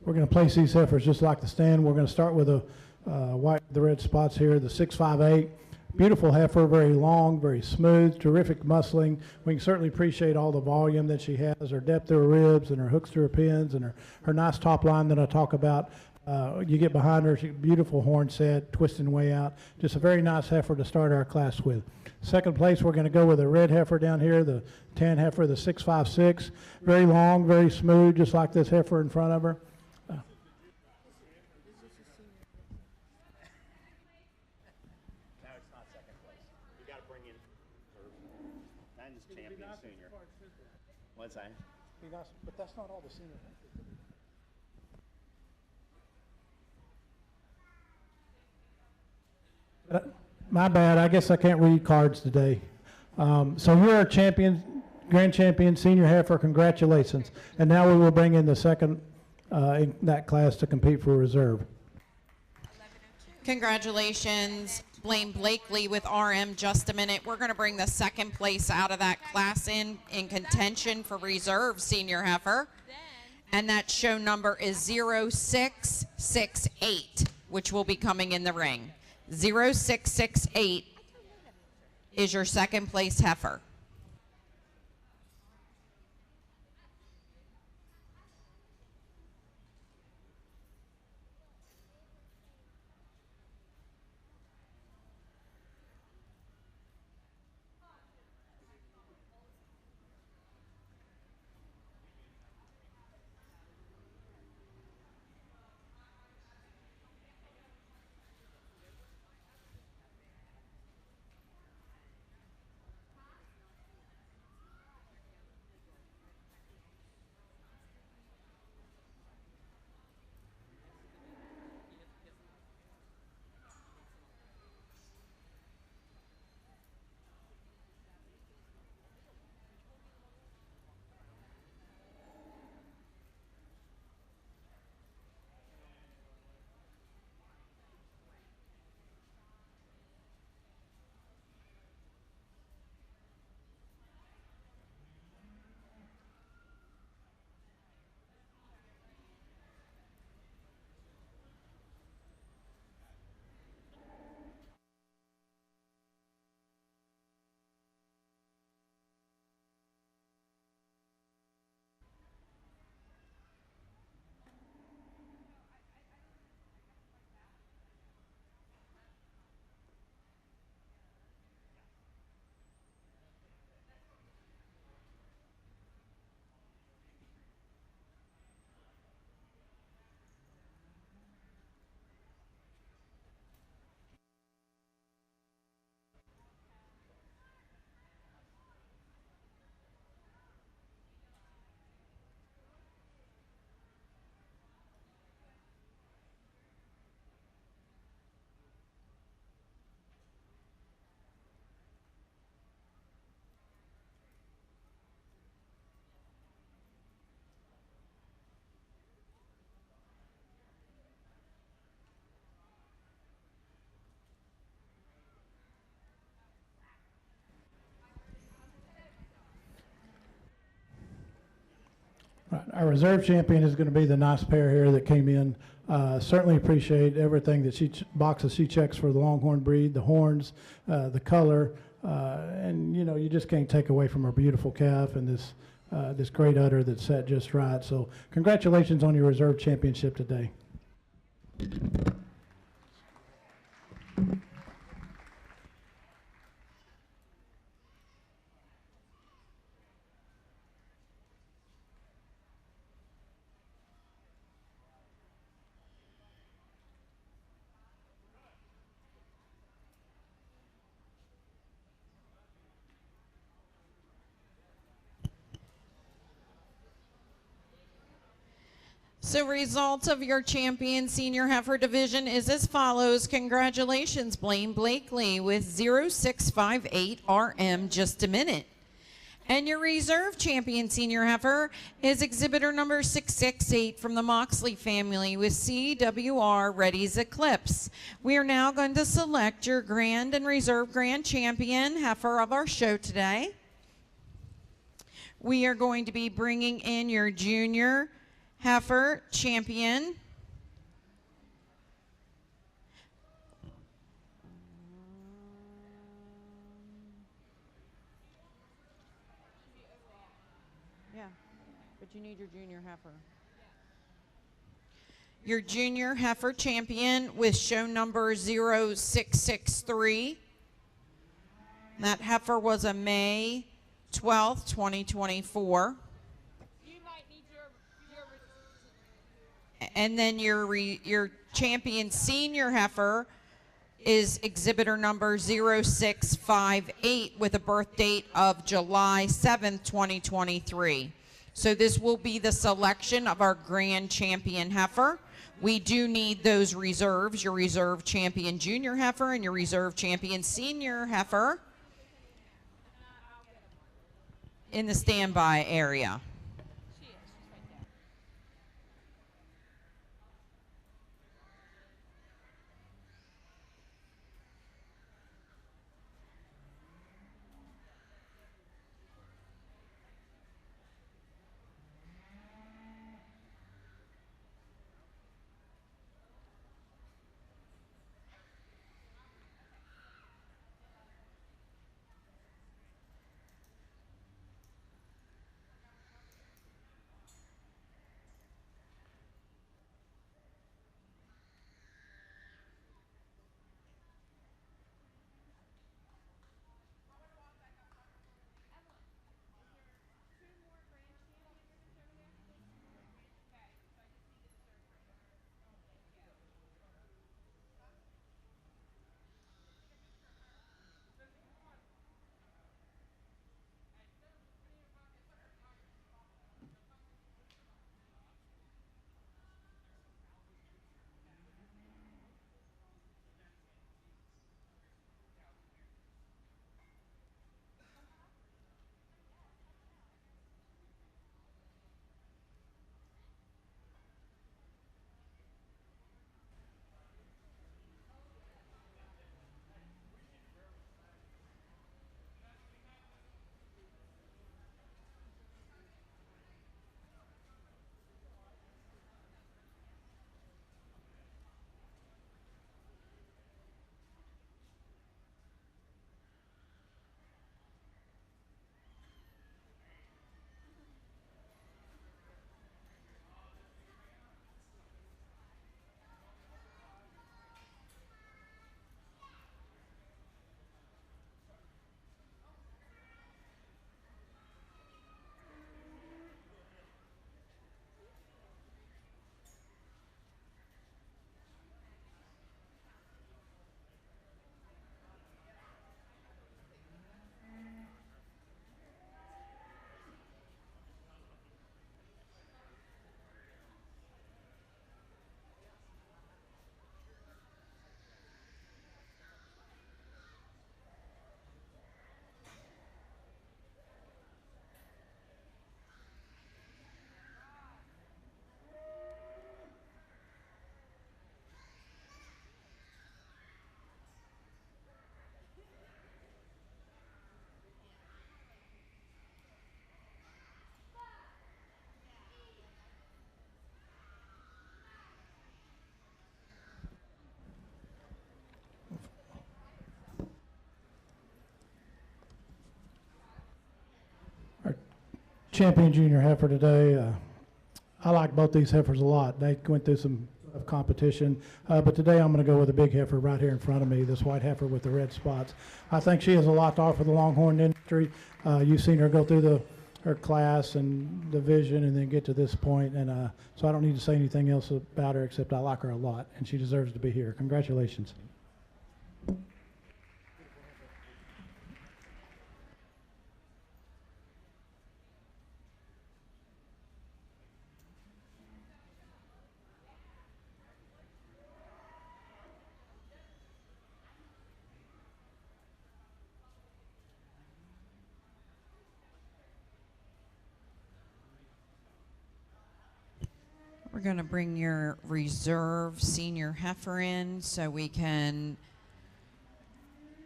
We're going to place these heifers just like the stand. We're going to start with the white, the red spots here, the 658. Beautiful heifer, very long, very smooth, terrific muscling. We can certainly appreciate all the volume that she has, her depth of her ribs and her hooks to her pins and her nice top line that I talk about. You get behind her, beautiful horn set, twisting way out. Just a very nice heifer to start our class with. Second place, we're going to go with a red heifer down here, the tan heifer, the 656. Very long, very smooth, just like this heifer in front of her. What's that? But that's not all the senior. My bad. I guess I can't read cards today. So you're a champion, grand champion, senior heifer. Congratulations. And now we will bring in the second in that class to compete for reserve. Congratulations, Blaine Blakely with RM Just a Minute. We're going to bring the second place out of that class in contention for reserve senior heifer. And that show number is 0668, which will be coming in the ring. 0668 is your second place heifer. Right. Our reserve champion is going to be the nice pair here that came in. Certainly appreciate everything that boxes she checks for the Longhorn breed, the horns, the color, and you know, you just can't take away from her beautiful calf and this great udder that's set just right. So congratulations on your reserve championship today. So results of your champion senior heifer division is as follows. Congratulations, Blaine Blakely with 0658 RM Just a Minute. And your reserve champion senior heifer is exhibitor number 668 from the Moxley family with CWR Ready's Eclipse. We are now going to select your grand and reserve grand champion heifer of our show today. We are going to be bringing in your junior heifer champion. Yeah, but you need your junior heifer. Your junior heifer champion with show number 0663. That heifer was a May 12th, 2024. And then your champion senior heifer is exhibitor number 0658 with a birth date of July 7th, 2023. So this will be the selection of our grand champion heifer. We do need those reserves, your reserve champion junior heifer and your reserve champion senior heifer in the standby area. Champion junior heifer today. I like both these heifers a lot. They went through some competition, but today I'm going to go with a big heifer right here in front of me, this white heifer with the red spots. I think she has a lot to offer the Longhorn industry. You've seen her go through her class and division and then get to this point, and so I don't need to say anything else about her except I like her a lot, and she deserves to be here. Congratulations. We're going to bring your reserve senior heifer in so we can,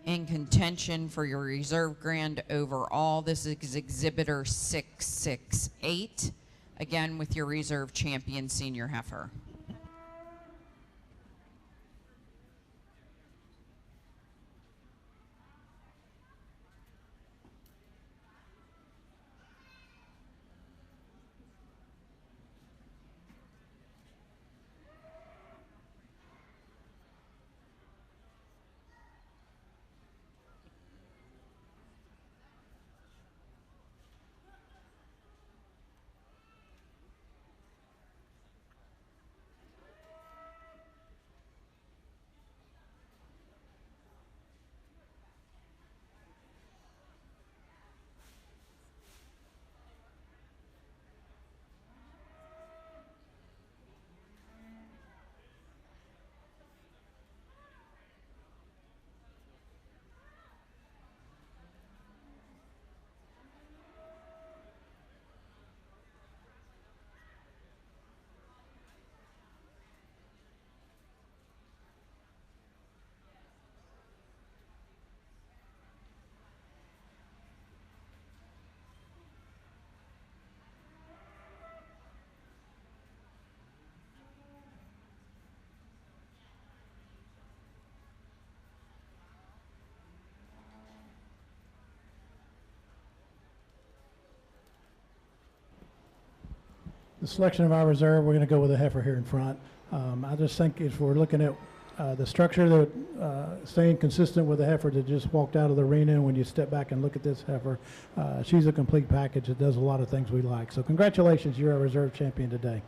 in contention for your reserve grand overall. This is exhibitor 668. again with your reserve champion senior heifer. The selection of our reserve, we're going to go with a heifer here in front. I just think if we're looking at the structure, that staying consistent with the heifer that just walked out of the arena, and when you step back and look at this heifer, she's a complete package that does a lot of things we like. So congratulations, you're our reserve champion today.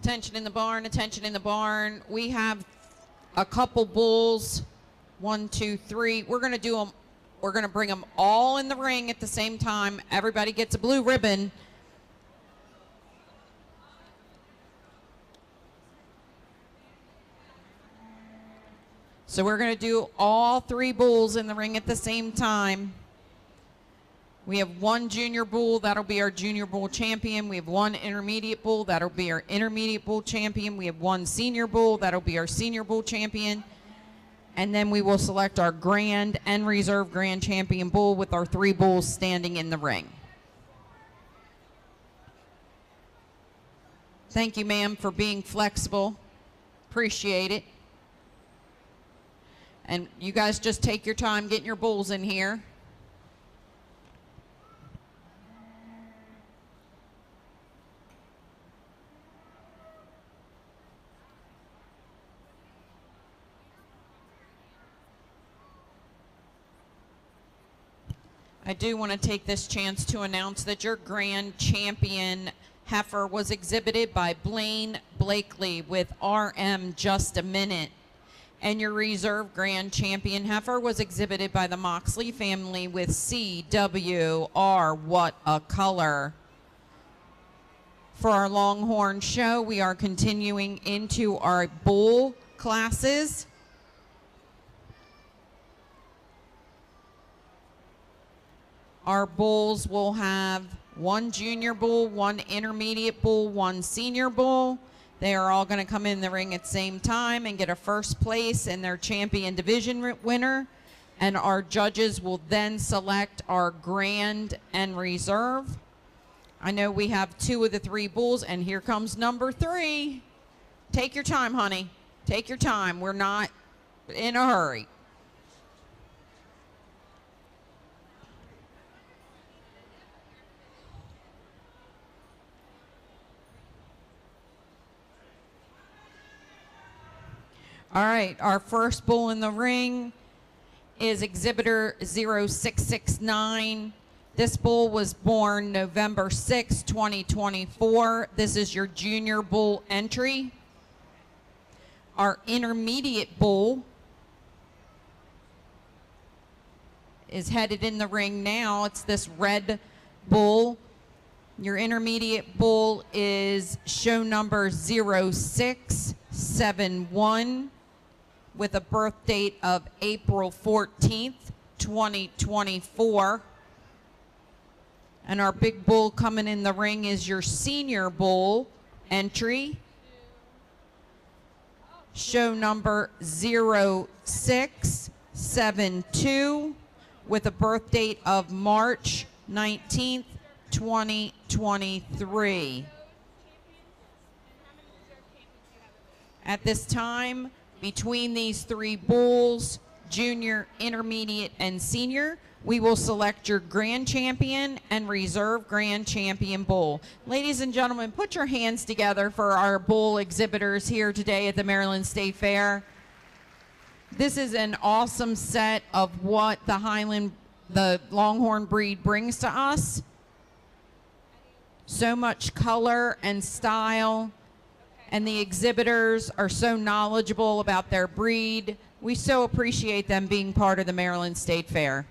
Attention in the barn, attention in the barn. We have a couple bulls, 1, 2, 3. We're going to do them, we're going to bring them all in the ring at the same time. Everybody gets a blue ribbon. So we're going to do all 3 bulls in the ring at the same time. We have 1 junior bull, that'll be our junior bull champion. We have 1 intermediate bull, that'll be our intermediate bull champion. We have 1 senior bull, that'll be our senior bull champion. And then we will select our grand and reserve grand champion bull with our 3 bulls standing in the ring. Thank you, ma'am, for being flexible. Appreciate it. And you guys just take your time getting your bulls in here. I do want to take this chance to announce that your grand champion heifer was exhibited by Blaine Blakely with RM Just a Minute. And your reserve grand champion heifer was exhibited by the Moxley family with CWR What a Color. For our Longhorn show, we are continuing into our bull classes. Our bulls will have 1 junior bull, 1 intermediate bull, 1 senior bull. They are all going to come in the ring at the same time and get a first place in their champion division winner. And our judges will then select our grand and reserve. I know we have 2 of the 3 bulls, and here comes number 3. Take your time, honey. Take your time. We're not in a hurry. All right, our first bull in the ring is exhibitor 0669. This bull was born November 6, 2024. This is your junior bull entry. Our intermediate bull is headed in the ring now. It's this red bull. Your intermediate bull is show number 0671 with a birth date of April 14th, 2024. And our big bull coming in the ring is your senior bull entry. Show number 0672 with a birth date of March 19th, 2023. At this time, between these three bulls, junior, intermediate, and senior, we will select your grand champion and reserve grand champion bull. Ladies and gentlemen, put your hands together for our bull exhibitors here today at the Maryland State Fair. This is an awesome set of what the Longhorn breed brings to us. So much color and style, and the exhibitors are so knowledgeable about their breed. We so appreciate them being part of the Maryland State Fair.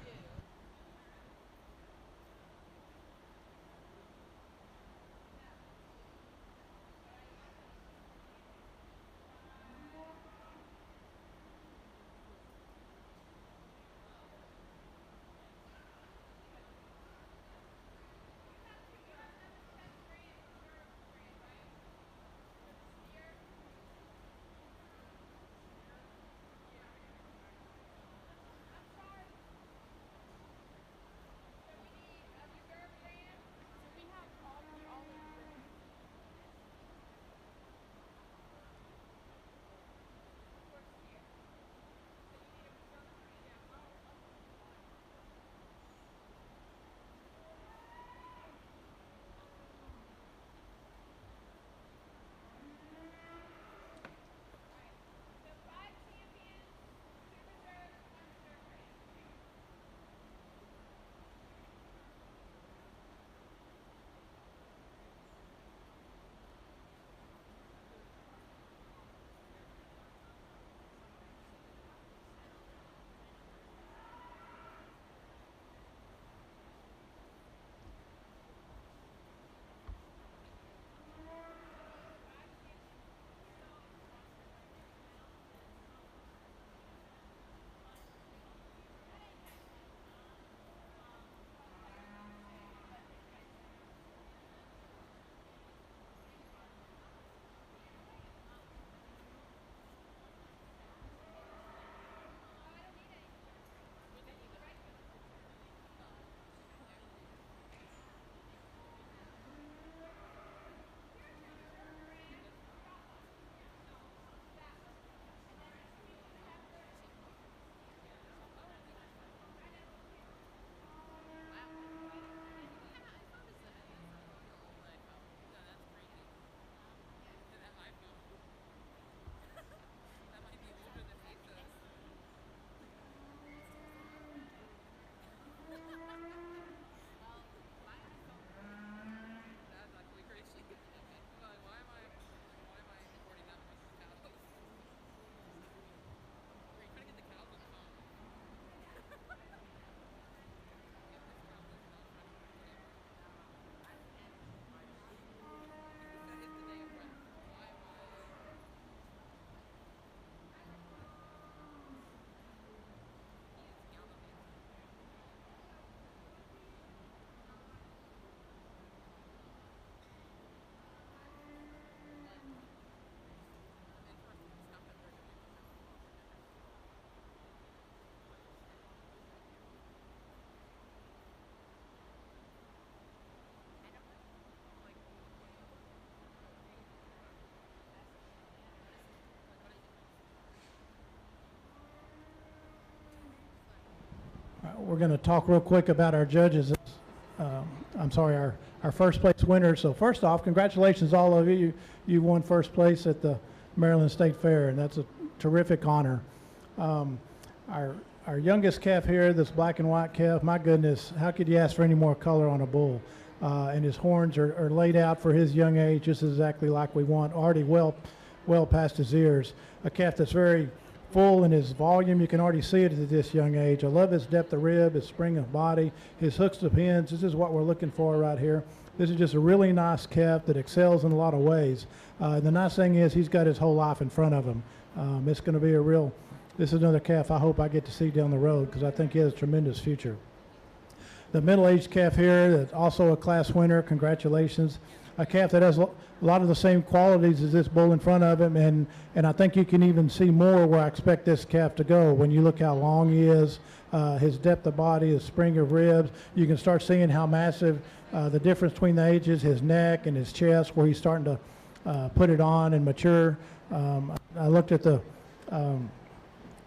We're going to talk real quick about our judges. I'm sorry, our first place winners. So first off, congratulations all of you. You won first place at the Maryland State Fair, and that's a terrific honor. Our youngest calf here, this black and white calf, my goodness, how could you ask for any more color on a bull? And his horns are laid out for his young age, just exactly like we want. Already well well past his ears. A calf that's very full in his volume. You can already see it at this young age. I love his depth of rib, his spring of body, his hooks to pins. This is what we're looking for right here. This is just a really nice calf that excels in a lot of ways. The nice thing is he's got his whole life in front of him. It's going to be this is another calf I hope I get to see down the road because I think he has a tremendous future. The middle-aged calf here, that's also a class winner. Congratulations. A calf that has a lot of the same qualities as this bull in front of him, and I think you can even see more where I expect this calf to go. When you look how long he is, his depth of body, his spring of ribs, you can start seeing how massive the difference between the ages, his neck and his chest, where he's starting to put it on and mature. I looked at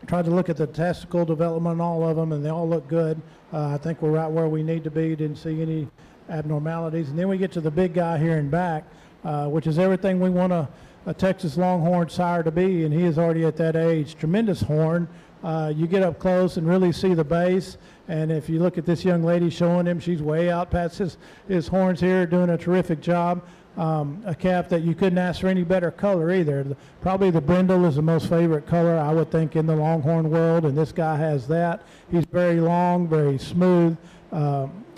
tried to look at the testicle development on all of them, and they all look good. I think we're right where we need to be. Didn't see any abnormalities. And then we get to the big guy here in back, which is everything we want a Texas Longhorn sire to be, and he is already at that age. Tremendous horn. You get up close and really see the base, and if you look at this young lady showing him, she's way out past his horns here, doing a terrific job. A calf that you couldn't ask for any better color either. Probably the brindle is the most favorite color, I would think, in the Longhorn world, and this guy has that. He's very long, very smooth,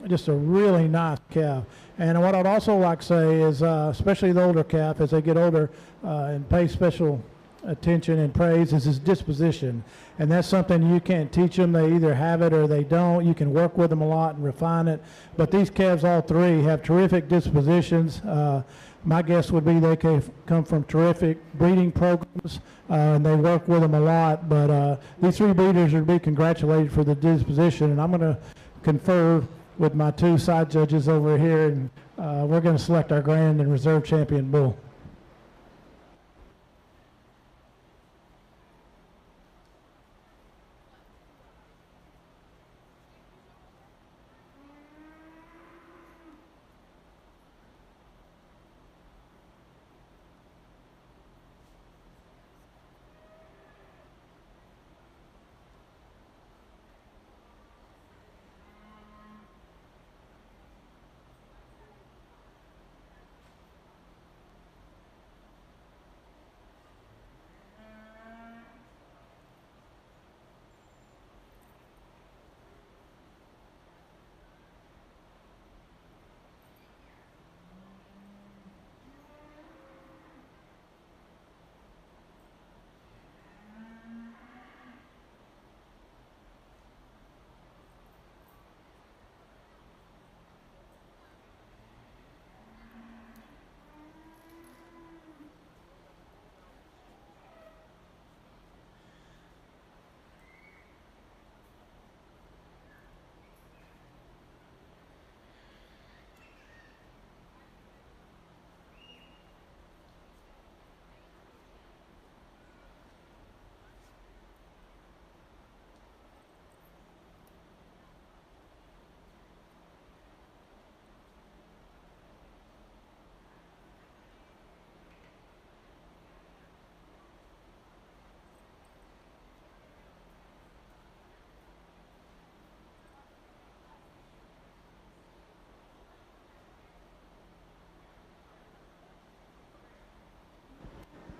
just a really nice calf. And what I'd also like to say is, especially the older calf, as they get older and pay special attention and praise, is his disposition. And that's something you can't teach them. They either have it or they don't. You can work with them a lot and refine it. But these calves, all three, have terrific dispositions. My guess would be they come from terrific breeding programs, and they work with them a lot. But these three breeders are to be congratulated for the disposition. And I'm going to confer with my two side judges over here, and we're going to select our grand and reserve champion bull.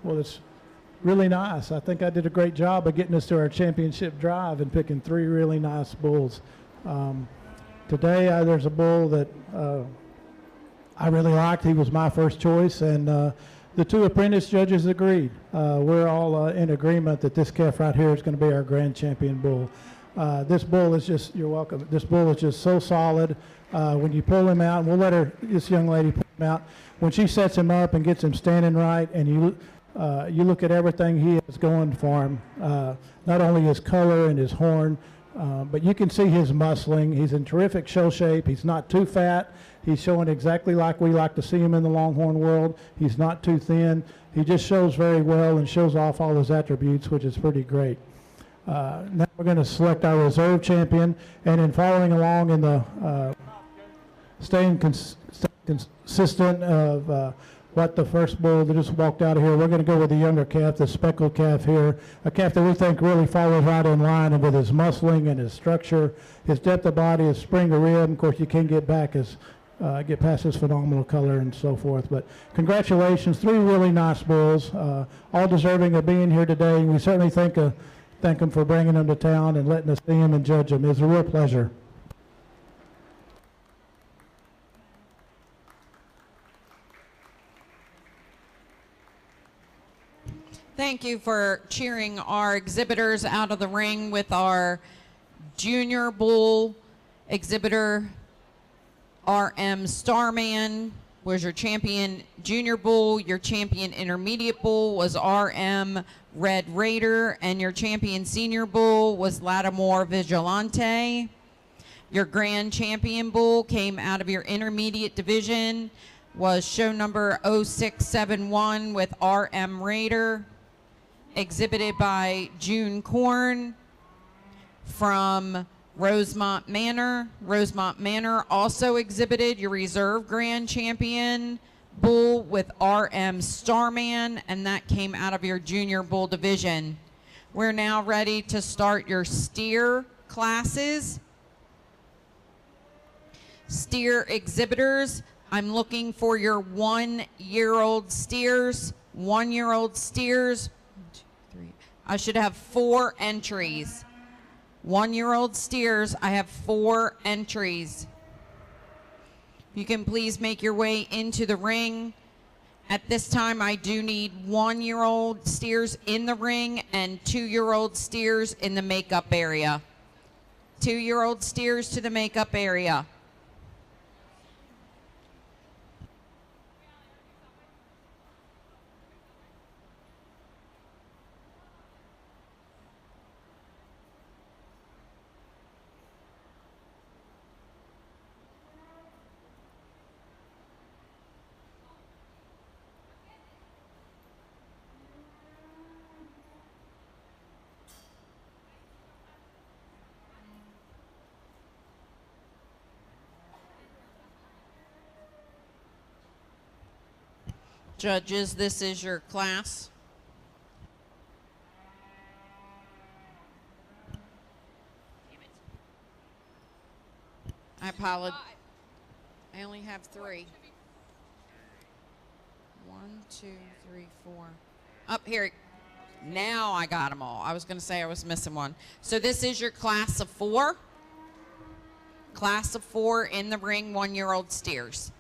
Well, it's really nice. I think I did a great job of getting us to our championship drive and picking three really nice bulls. Today, there's a bull that I really liked. He was my first choice, and the two apprentice judges agreed. We're all in agreement that this calf right here is going to be our grand champion bull. This bull is just, you're welcome, this bull is just so solid. When you pull him out, and we'll let this young lady pull him out, when she sets him up and gets him standing right, and you look at everything he has going for him, not only his color and his horn, but you can see his muscling. He's in terrific show shape. He's not too fat. He's showing exactly like we like to see him in the Longhorn world. He's not too thin. He just shows very well and shows off all his attributes, which is pretty great. Now we're going to select our reserve champion, and in following along in the staying consistent of what the first bull that just walked out of here, we're going to go with the younger calf, the speckled calf here, a calf that we think really follows right in line and with his muscling and his structure, his depth of body, his spring of rib. Of course, you can't get back his get past this phenomenal color and so forth. But congratulations, 3 really nice bulls, all deserving of being here today. And we certainly thank them for bringing them to town and letting us see them and judge them. It's a real pleasure. Thank you for cheering our exhibitors out of the ring with our junior bull exhibitor. RM Starman was your champion junior bull. Your champion intermediate bull was RM Red Raider, and your champion senior bull was Lattimore Vigilante. Your grand champion bull came out of your intermediate division, was show number 0671 with RM Raider, exhibited by June Korn from Rosemont Manor. Rosemont Manor also exhibited your reserve grand champion bull with RM Starman, and that came out of your junior bull division. We're now ready to start your steer classes. Steer exhibitors, I'm looking for your 1-year-old steers. 1-year-old steers. 1, 2, 3. I should have 4 entries. 1-year-old steers, I have 4 entries. You can please make your way into the ring. At this time, I do need 1-year-old steers in the ring and 2-year-old steers in the makeup area. 2-year-old steers to the makeup area. Judges, this is your class. I apologize. I only have 3. 1, 2, 3, 4. Up here. Now I got them all. I was going to say I was missing one. So this is your class of 4. Class of 4 in the ring, 1-year-old steers.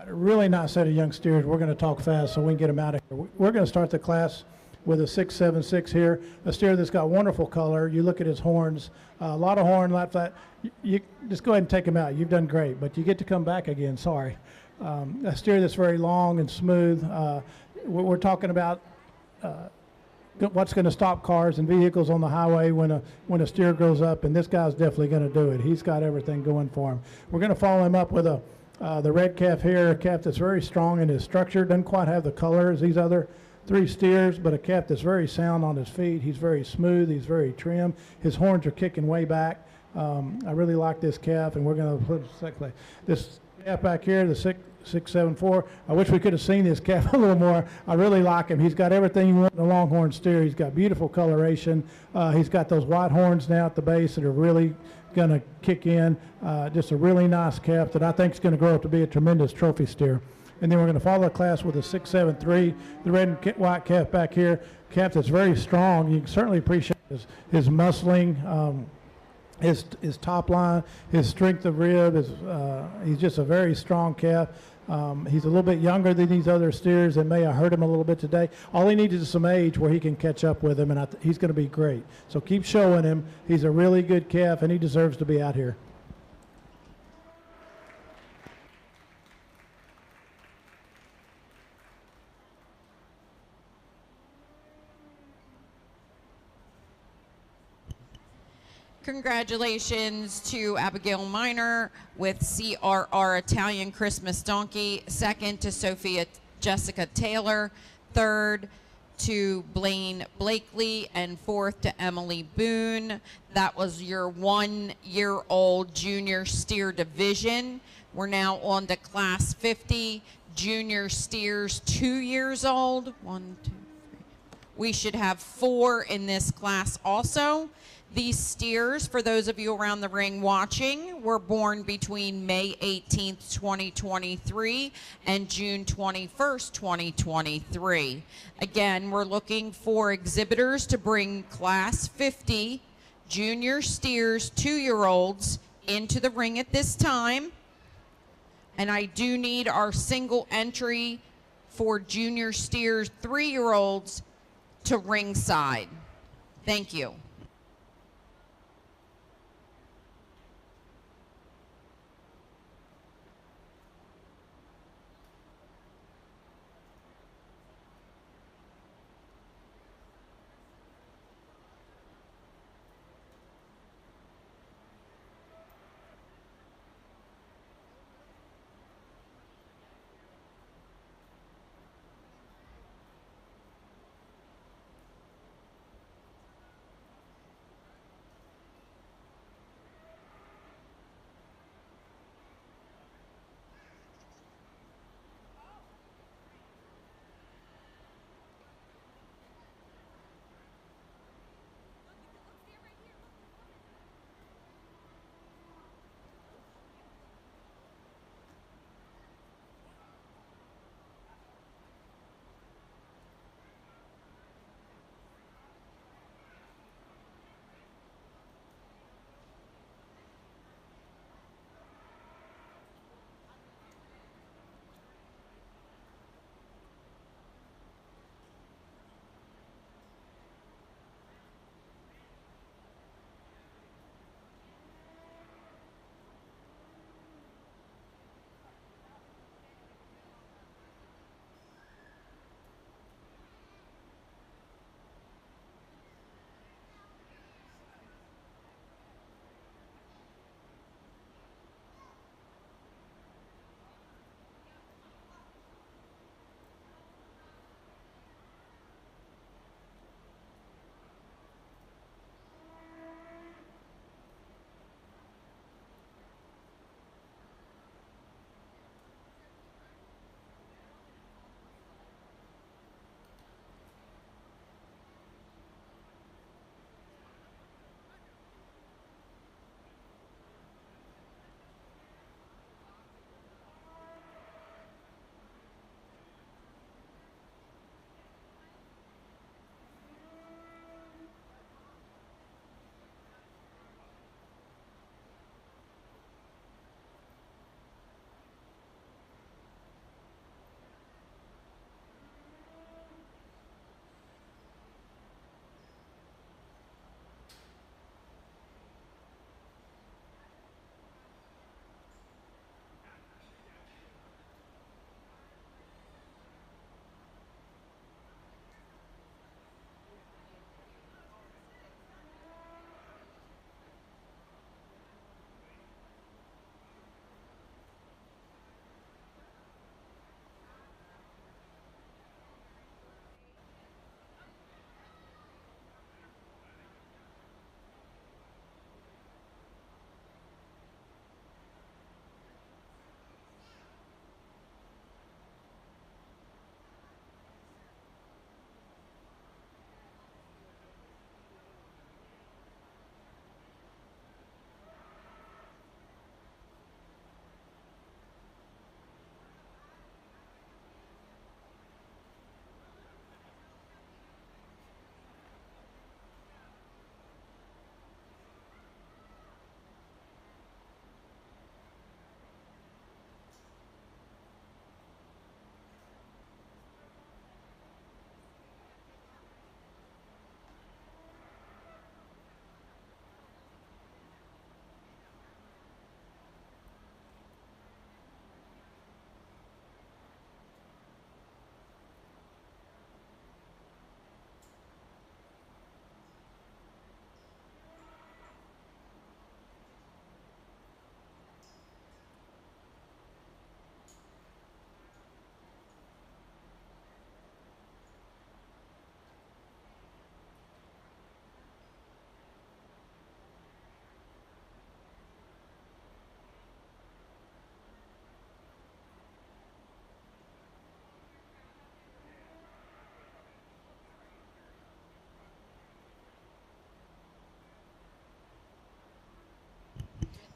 A really nice set of young steers. We're going to talk fast so we can get them out of here. We're going to start the class with a 676 here, a steer that's got wonderful color. You look at his horns, a lot of horn, lot flat. You just go ahead and take him out. You've done great, but you get to come back again. Sorry. A steer that's very long and smooth. We're talking about what's going to stop cars and vehicles on the highway when a steer grows up, and this guy's definitely going to do it. He's got everything going for him. We're going to follow him up with the red calf here, a calf that's very strong in his structure, doesn't quite have the color as these other 3 steers, but a calf that's very sound on his feet. He's very smooth. He's very trim. His horns are kicking way back. I really like this calf, and we're going to put this calf back here, the 674. I wish we could have seen this calf a little more. I really like him. He's got everything you want in a Longhorn steer. He's got beautiful coloration. He's got those white horns now at the base that are really going to kick in. Just a really nice calf that I think is going to grow up to be a tremendous trophy steer. And then we're going to follow the class with a 673, the red and white calf back here. Calf that's very strong. You can certainly appreciate his muscling, his top line, his strength of rib. He's just a very strong calf. He's a little bit younger than these other steers and may have hurt him a little bit today. All he needs is some age where he can catch up with him, and he's going to be great. So keep showing him. He's a really good calf, and he deserves to be out here. Congratulations to Abigail Miner with CRR Italian Christmas Donkey. Second to Sophia Jessica Taylor. Third to Blaine Blakely. And fourth to Emily Boone. That was your 1-year-old junior steer division. We're now on to class 50 junior steers 2 years old. 1, 2, 3. We should have 4 in this class also. These steers, for those of you around the ring watching, were born between May 18th, 2023 and June 21st, 2023. Again, we're looking for exhibitors to bring class 50 junior steers 2-year-olds into the ring at this time. And I do need our single entry for junior steers 3-year-olds to ringside. Thank you.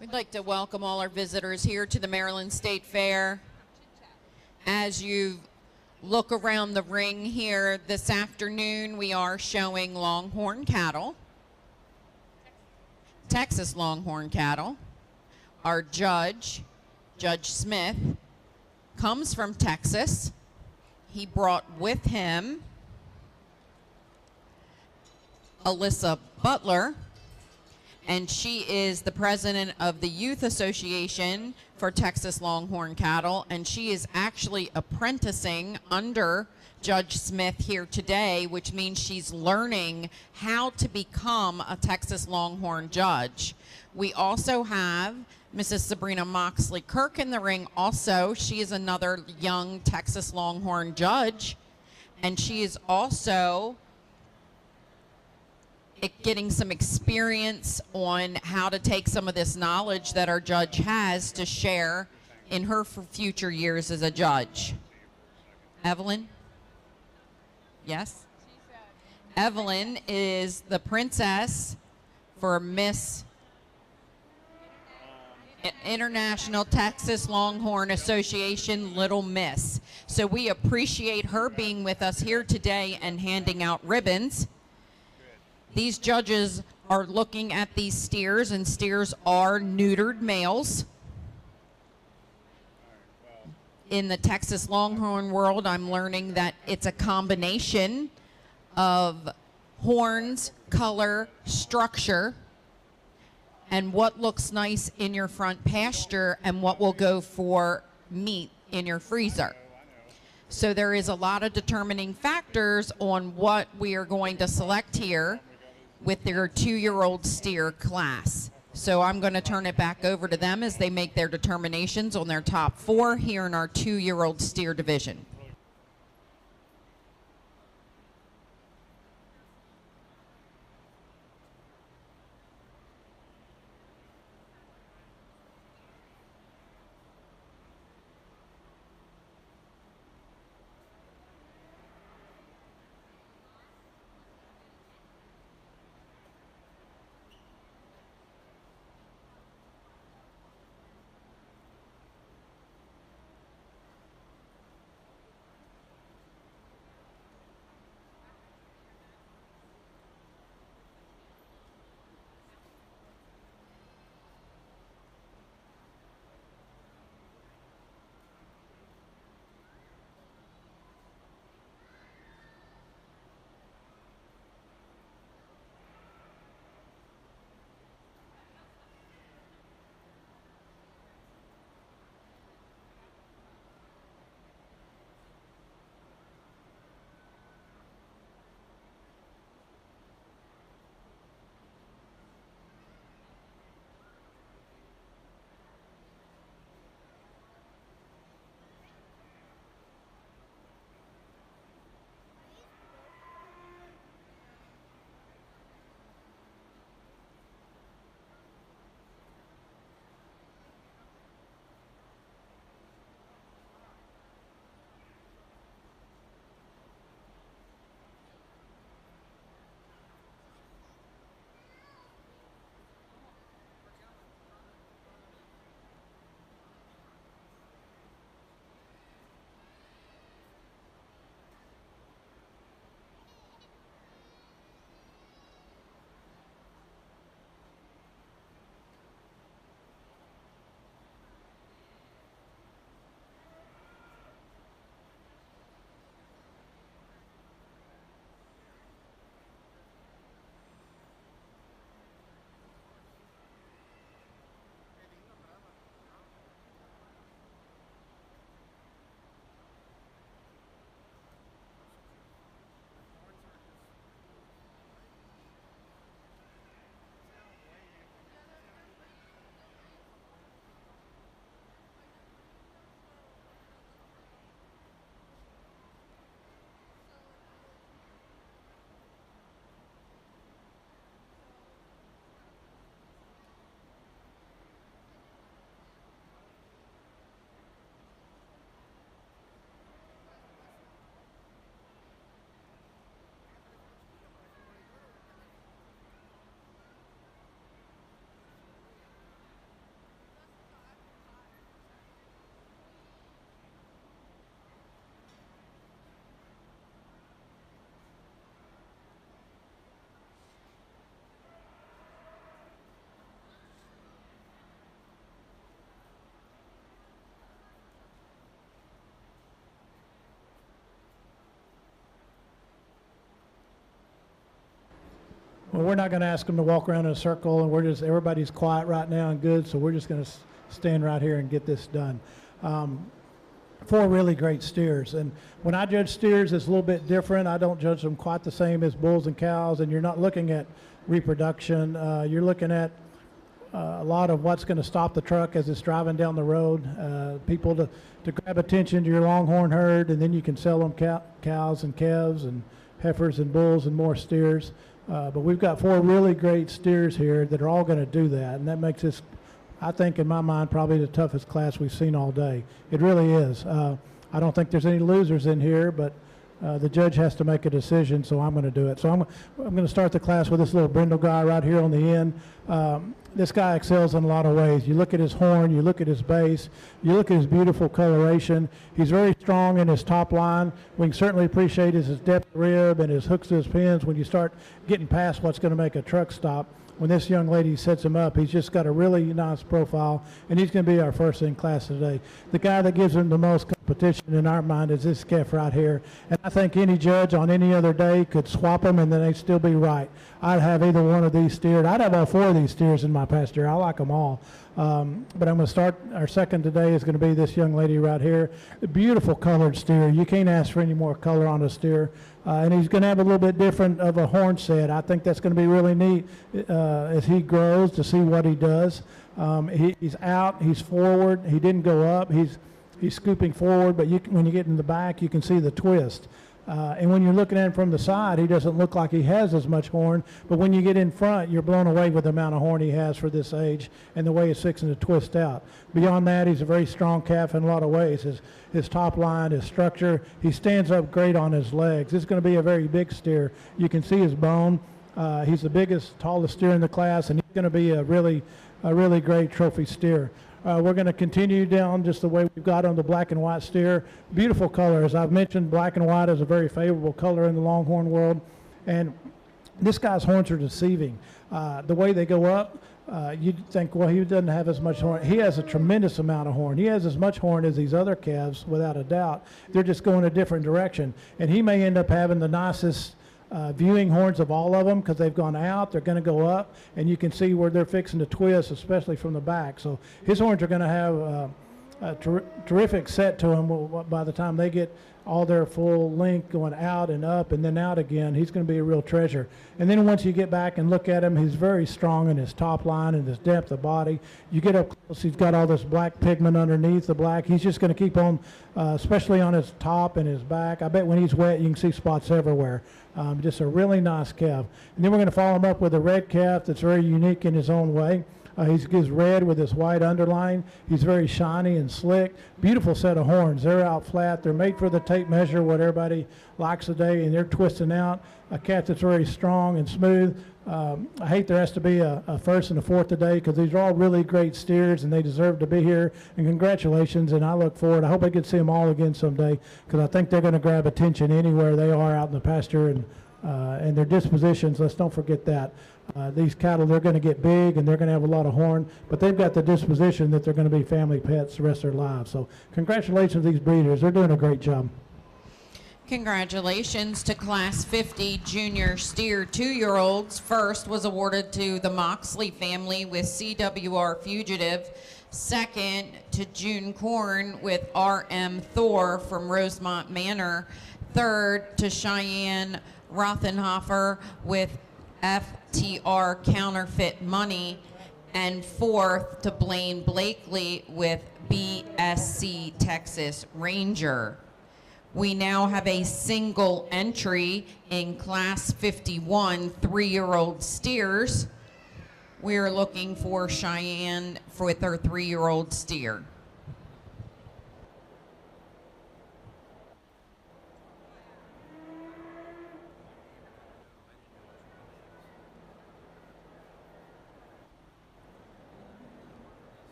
We'd like to welcome all our visitors here to the Maryland State Fair. As you look around the ring here this afternoon, we are showing Longhorn cattle, Texas Longhorn cattle. Our judge, Judge Smith, comes from Texas. He brought with him Alyssa Butler, and she is the president of the Youth Association for Texas Longhorn cattle, and she is actually apprenticing under Judge Smith here today, which means she's learning how to become a Texas Longhorn judge. We also have Mrs. Sabrina Moxley Kirk in the ring also. She is another young Texas Longhorn judge, and she is also getting some experience on how to take some of this knowledge that our judge has to share in her future years as a judge. Evelyn? Yes? Evelyn is the princess for Miss International Texas Longhorn Association Little Miss. So we appreciate her being with us here today and handing out ribbons. These judges are looking at these steers, and steers are neutered males. In the Texas Longhorn world, I'm learning that it's a combination of horns, color, structure, and what looks nice in your front pasture and what will go for meat in your freezer. So there is a lot of determining factors on what we are going to select here with their 2-year-old steer class. So I'm going to turn it back over to them as they make their determinations on their top 4 here in our 2-year-old steer division. Well, we're not going to ask them to walk around in a circle, and everybody's quiet right now and good, so we're just going to stand right here and get this done. Four really great steers, and when I judge steers, it's a little bit different. I don't judge them quite the same as bulls and cows, and you're not looking at reproduction. You're looking at a lot of what's going to stop the truck as it's driving down the road, people to grab attention to your Longhorn herd, and then you can sell them cows and calves and heifers and bulls and more steers. But we've got four really great steers here that are all going to do that, and that makes this, I think, in my mind, probably the toughest class we've seen all day. It really is. I don't think there's any losers in here, but the judge has to make a decision, so I'm going to do it. So I'm going to start the class with this little brindle guy right here on the end. This guy excels in a lot of ways. You look at his horn, you look at his base, you look at his beautiful coloration. He's very strong in his top line. We can certainly appreciate his depth of rib and his hooks to his pins when you start getting past what's going to make a truck stop. When this young lady sets him up, he's just got a really nice profile, and he's going to be our first in class today. The guy that gives him the most competition in our mind is this calf right here, and I think any judge on any other day could swap them and then they'd still be right. I'd have either one of these steers. I'd have all four of these steers in my pasture. I like them all. But I'm going to start, our second today is going to be this young lady right here. A beautiful colored steer. You can't ask for any more color on a steer. And he's going to have a little bit different of a horn set. I think that's going to be really neat as he grows to see what he does. He's out, he's forward, he didn't go up, he's scooping forward, but when you get in the back, you can see the twist. And when you're looking at him from the side, he doesn't look like he has as much horn, but when you get in front, you're blown away with the amount of horn he has for this age and the way it's fixing to twist out. Beyond that, he's a very strong calf in a lot of ways. His top line, his structure, he stands up great on his legs. This is going to be a very big steer. You can see his bone. He's the biggest, tallest steer in the class, and he's going to be a really great trophy steer. We're going to continue down just the way we've got on the black and white steer. Beautiful color. As I've mentioned, black and white is a very favorable color in the Longhorn world. And this guy's horns are deceiving. The way they go up, you'd think, well, he doesn't have as much horn. He has a tremendous amount of horn. He has as much horn as these other calves, without a doubt. They're just going a different direction. And he may end up having the nicest viewing horns of all of them because they've gone out, they're going to go up, and you can see where they're fixing to twist, especially from the back. So his horns are going to have a terrific set to them by the time they get all their full length going out and up and then out again. He's going to be a real treasure. And then once you get back and look at him, he's very strong in his top line and his depth of body. You get up close, he's got all this black pigment underneath the black. He's just going to keep on, especially on his top and his back. I bet when he's wet, you can see spots everywhere. Just a really nice calf. And then we're going to follow him up with a red calf that's very unique in his own way. He's red with this white underline. He's very shiny and slick. Beautiful set of horns. They're out flat. They're made for the tape measure, what everybody likes today, and they're twisting out. A calf that's very strong and smooth. I hate there has to be a first and a fourth today because these are all really great steers and they deserve to be here. And congratulations, and I look forward. I hope I get to see them all again someday because I think they're going to grab attention anywhere they are out in the pasture and their dispositions. Let's don't forget that. These cattle, they're going to get big and they're going to have a lot of horn, but they've got the disposition that they're going to be family pets the rest of their lives. So congratulations to these breeders. They're doing a great job. Congratulations to Class 50 Junior Steer 2-year-olds. First was awarded to the Moxley family with CWR Fugitive. Second to June Korn with RM Thor from Rosemont Manor. Third to Cheyenne Rothenhofer with FTR Counterfeit Money. And fourth to Blaine Blakely with BSC Texas Ranger. We now have a single entry in Class 51 3-year-old steers. We're looking for Cheyenne with her 3-year-old steer.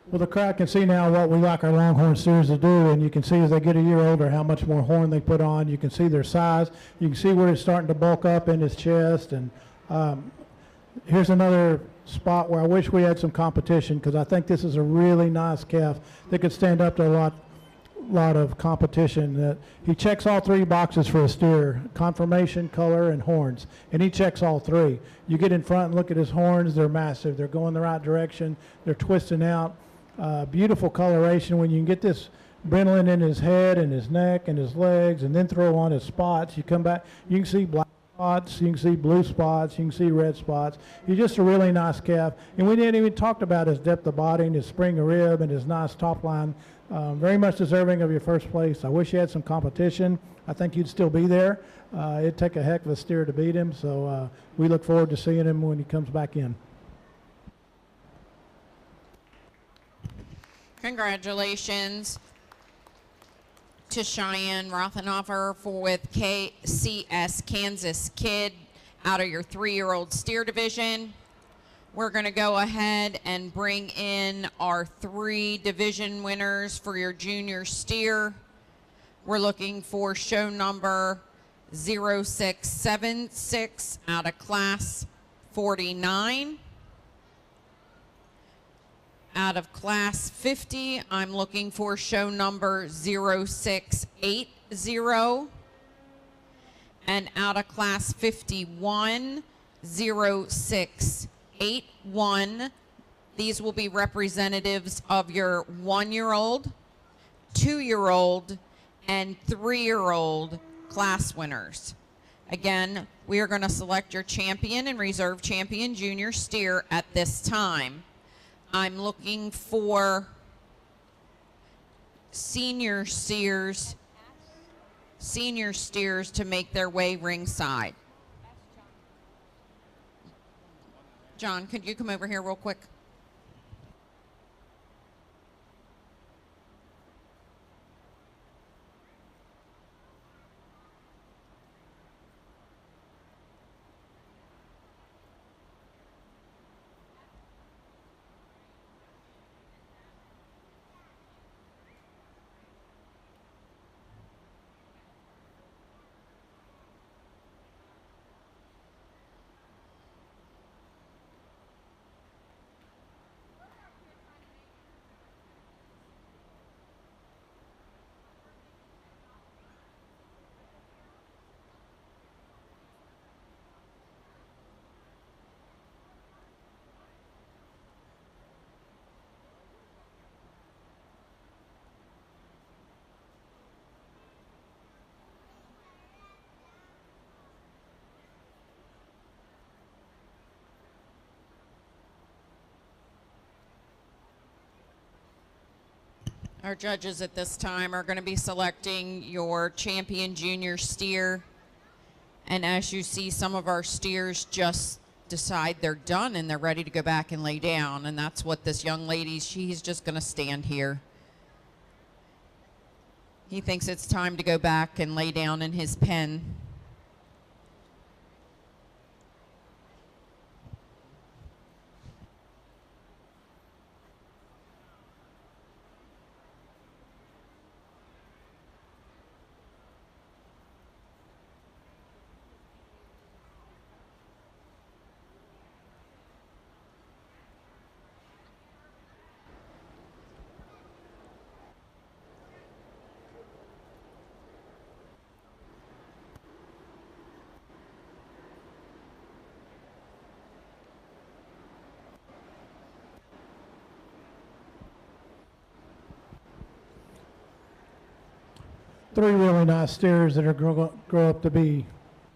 Well, the crowd can see now what we like our Longhorn steers to do, and you can see as they get a year older how much more horn they put on. You can see their size. You can see where it's starting to bulk up in his chest. And here's another spot where I wish we had some competition, because I think this is a really nice calf that could stand up to a lot of competition. That he checks all three boxes for a steer: conformation, color, and horns, and he checks all three. You get in front and look at his horns. They're massive. They're going the right direction. They're twisting out. Beautiful coloration. When you can get this brindling in his head and his neck and his legs, and then throw on his spots, you come back, you can see black spots, you can see blue spots, you can see red spots. He's just a really nice calf. And we didn't even talk about his depth of body and his spring of rib and his nice top line. Very much deserving of your first place. I wish you had some competition. I think you'd still be there. It'd take a heck of a steer to beat him, so we look forward to seeing him when he comes back in. Congratulations to Cheyenne Rothenhofer with KCS Kansas Kid out of your 3-year-old steer division. We're going to go ahead and bring in our 3 division winners for your junior steer. We're looking for show number 0676 out of class 49. Out of class 50, I'm looking for show number 0680. And out of class 51, 0681. These will be representatives of your 1-year-old, 2-year-old, and 3-year-old class winners. Again, we are going to select your champion and reserve champion junior steer at this time. I'm looking for senior steers to make their way ringside. John, could you come over here real quick? Our judges at this time are going to be selecting your champion junior steer. And as you see, some of our steers just decide they're done and they're ready to go back and lay down. And that's what this young lady, she's just going to stand here. He thinks it's time to go back and lay down in his pen. Three really nice steers that are grow up to be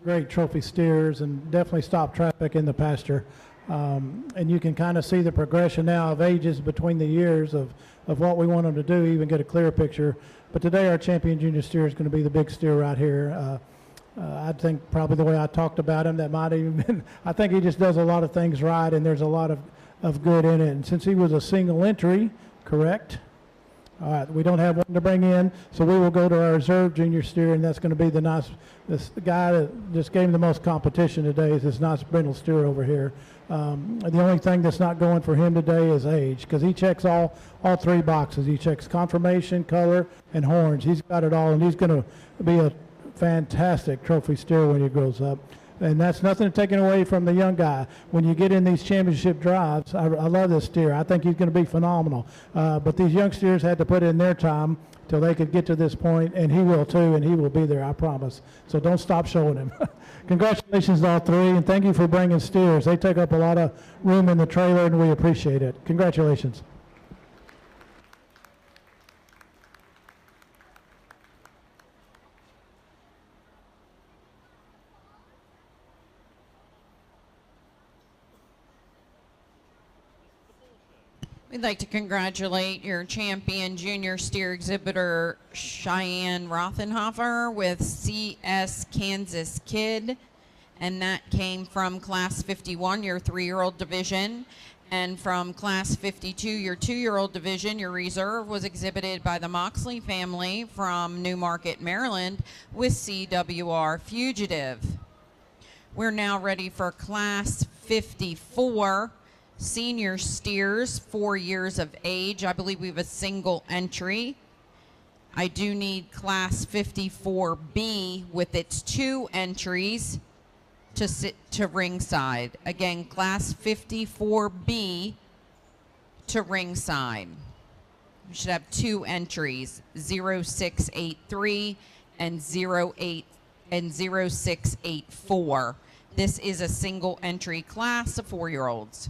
great trophy steers and definitely stop traffic in the pasture. And you can kind of see the progression now of ages between the years of what we want them to do, even get a clear picture. But today our champion junior steer is going to be the big steer right here. I think probably the way I talked about him, that might even been, I think he just does a lot of things right, and there's a lot of good in it. And since he was a single entry, correct? All right, we don't have one to bring in, so we will go to our reserve junior steer, and that's going to be the guy that just gave him the most competition today is this nice brindle steer over here. The only thing that's not going for him today is age, because he checks all three boxes. He checks conformation, color, and horns. He's got it all, and he's going to be a fantastic trophy steer when he grows up. And that's nothing taken away from the young guy. When you get in these championship drives, I love this steer. I think he's going to be phenomenal. But these young steers had to put in their time till they could get to this point, and he will too, and he will be there, I promise. So don't stop showing him. Congratulations to all three, and thank you for bringing steers. They take up a lot of room in the trailer, and we appreciate it. Congratulations. We'd like to congratulate your champion junior steer exhibitor Cheyenne Rothenhofer with CS Kansas Kid, and that came from Class 51, your 3-year-old division, and from Class 52, your 2-year-old division. Your reserve was exhibited by the Moxley family from Newmarket, Maryland, with CWR Fugitive. We're now ready for Class 54. Senior steers, 4 years of age. I believe we have a single entry. I do need Class 54B with its 2 entries to sit to ringside. Again, Class 54B to ringside. We should have 2 entries, 0683 and 0684. This is a single entry class of 4-year-olds.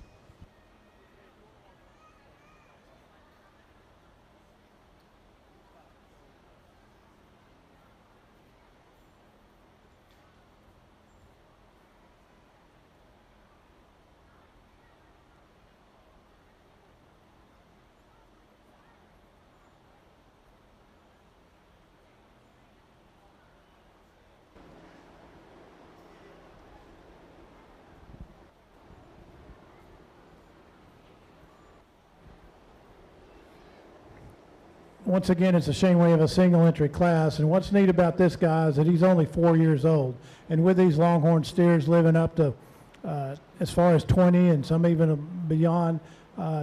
Once again, it's a shame we have a single entry class, and what's neat about this guy is that he's only 4 years old, and with these Longhorn steers living up to as far as 20 and some even beyond,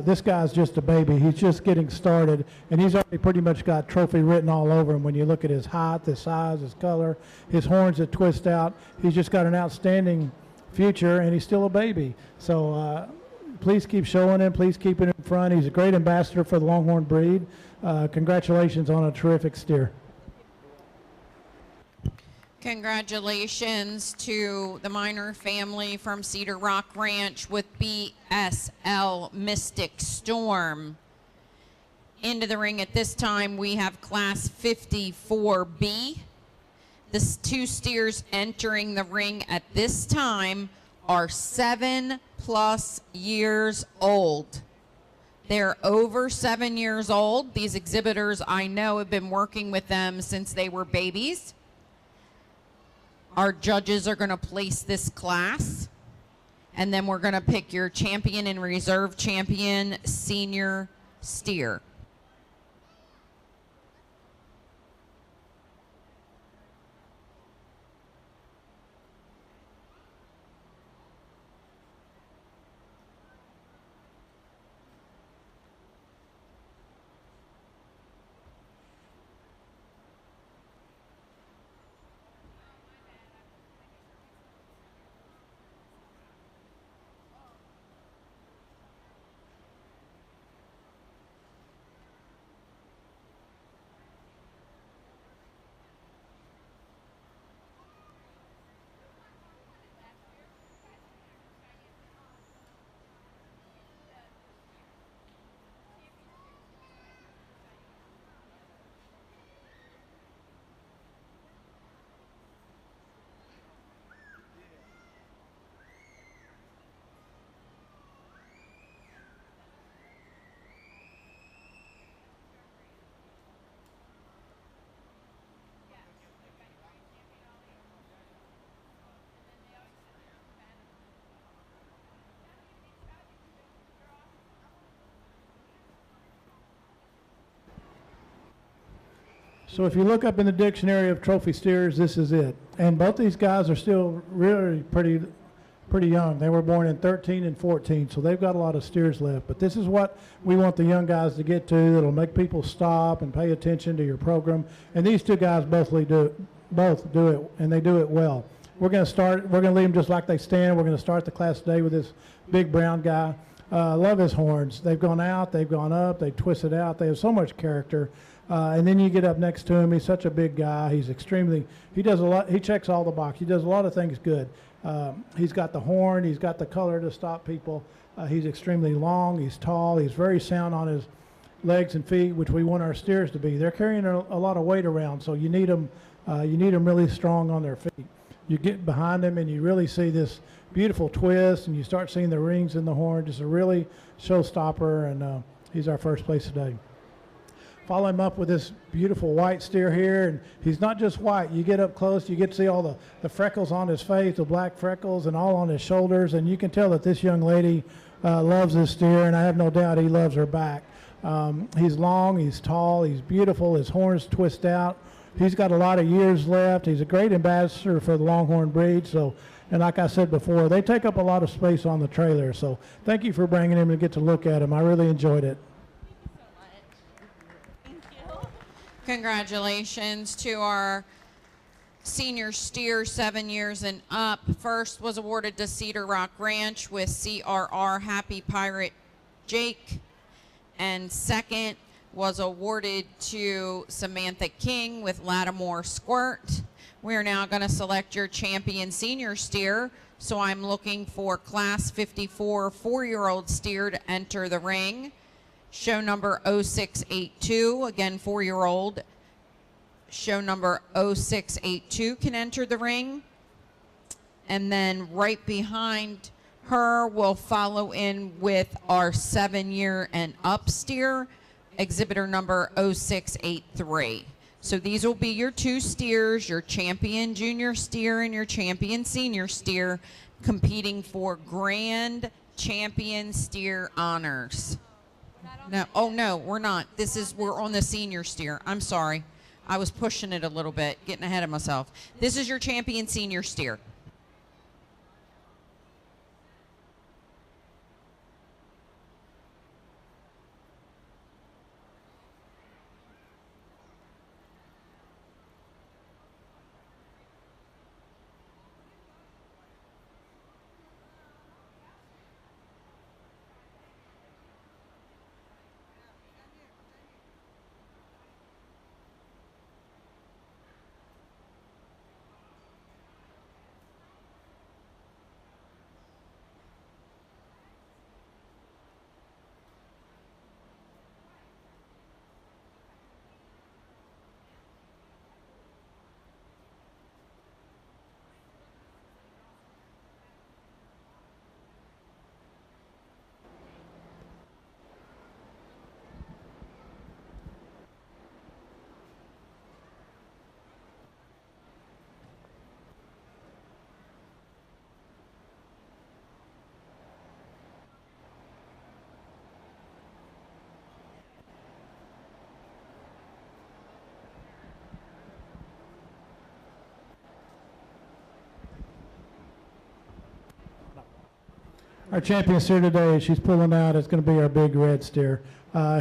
this guy's just a baby. He's just getting started, and he's already pretty much got trophy written all over him when you look at his height, his size, his color, his horns that twist out. He's just got an outstanding future, and he's still a baby. So please keep showing him. Please keep it in front. He's a great ambassador for the Longhorn breed. Congratulations on a terrific steer. Congratulations to the Minor family from Cedar Rock Ranch with BSL Mystic Storm. Into the ring at this time, we have Class 54B. The 2 steers entering the ring at this time are 7+ years old. They're over 7 years old. These exhibitors, I know, have been working with them since they were babies. Our judges are going to place this class, and then we're going to pick your champion and reserve champion senior steer. So if you look up in the dictionary of trophy steers, this is it. And both these guys are still really pretty pretty young. They were born in 13 and 14, so they've got a lot of steers left. But this is what we want the young guys to get to. That'll make people stop and pay attention to your program. And these two guys both do it, and they do it well. We're going to leave them just like they stand. We're going to start the class today with this big brown guy. Love his horns. They've gone out, they've gone up, they've twisted out. They have so much character. And then you get up next to him. He's such a big guy. He does a lot. He checks all the boxes. He does a lot of things good. He's got the horn. He's got the color to stop people. He's extremely long. He's tall. He's very sound on his legs and feet, which we want our steers to be. They're carrying a lot of weight around, so you need them. You need them really strong on their feet. You get behind them and you really see this beautiful twist, and you start seeing the rings in the horn. Just a really showstopper, and he's our first place today. Follow him up with this beautiful white steer here, and he's not just white. You get up close, you get to see all the freckles on his face, the black freckles, and all on his shoulders, and you can tell that this young lady loves this steer, and I have no doubt he loves her back. He's long, he's tall, he's beautiful, his horns twist out. He's got a lot of years left. He's a great ambassador for the Longhorn breed, and like I said before, they take up a lot of space on the trailer, so thank you for bringing him to get to look at him. I really enjoyed it. Congratulations to our senior steer 7 years and up. First was awarded to Cedar Rock Ranch with CRR Happy Pirate Jake. And second was awarded to Samantha King with Lattimore Squirt. We are now going to select your champion senior steer. So I'm looking for class 54 4-year-old steer to enter the ring. Show number 0682, again 4-year-old. Show number 0682 can enter the ring. And then right behind her will follow in with our 7-year and up steer, exhibitor number 0683. So these will be your two steers, your champion junior steer and your champion senior steer, competing for grand champion steer honors. No, oh no, we're not. We're on the senior steer. I'm sorry. I was pushing it a little bit, getting ahead of myself. This is your champion senior steer. Our champion steer today, she's pulling out, it's going to be our big red steer.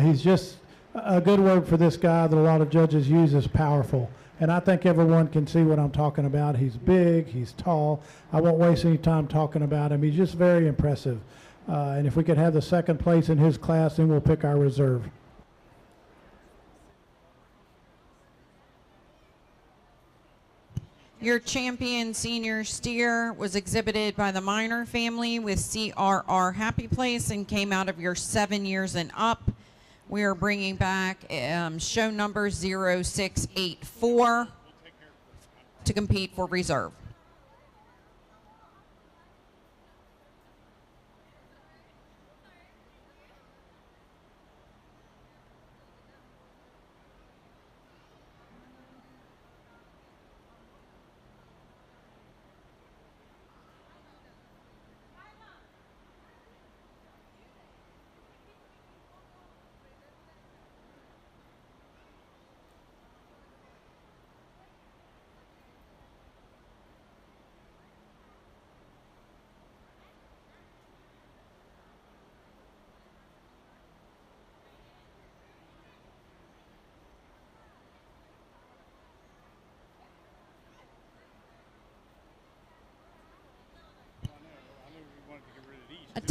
He's just a good word for this guy that a lot of judges use is powerful. And I think everyone can see what I'm talking about. He's big, he's tall. I won't waste any time talking about him. He's just very impressive. And if we could have the second place in his class, then we'll pick our reserve. Your champion senior steer was exhibited by the Minor family with CRR Happy Place and came out of your 7 years and up. We are bringing back show number 0684 to compete for reserve.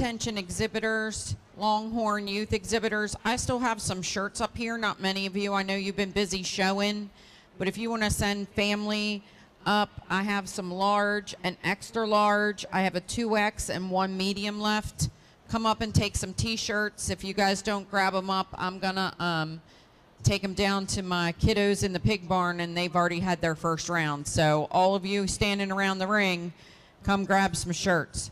attention exhibitors, Longhorn youth exhibitors, I still have some shirts up here. Not many of you. I know you've been busy showing, but if you want to send family up, I have some large and extra large. I have a 2X and one medium left. Come up and take some t-shirts. If you guys don't grab them up, I'm gonna take them down to my kiddos in the pig barn, and they've already had their first round. So all of you standing around the ring, come grab some shirts.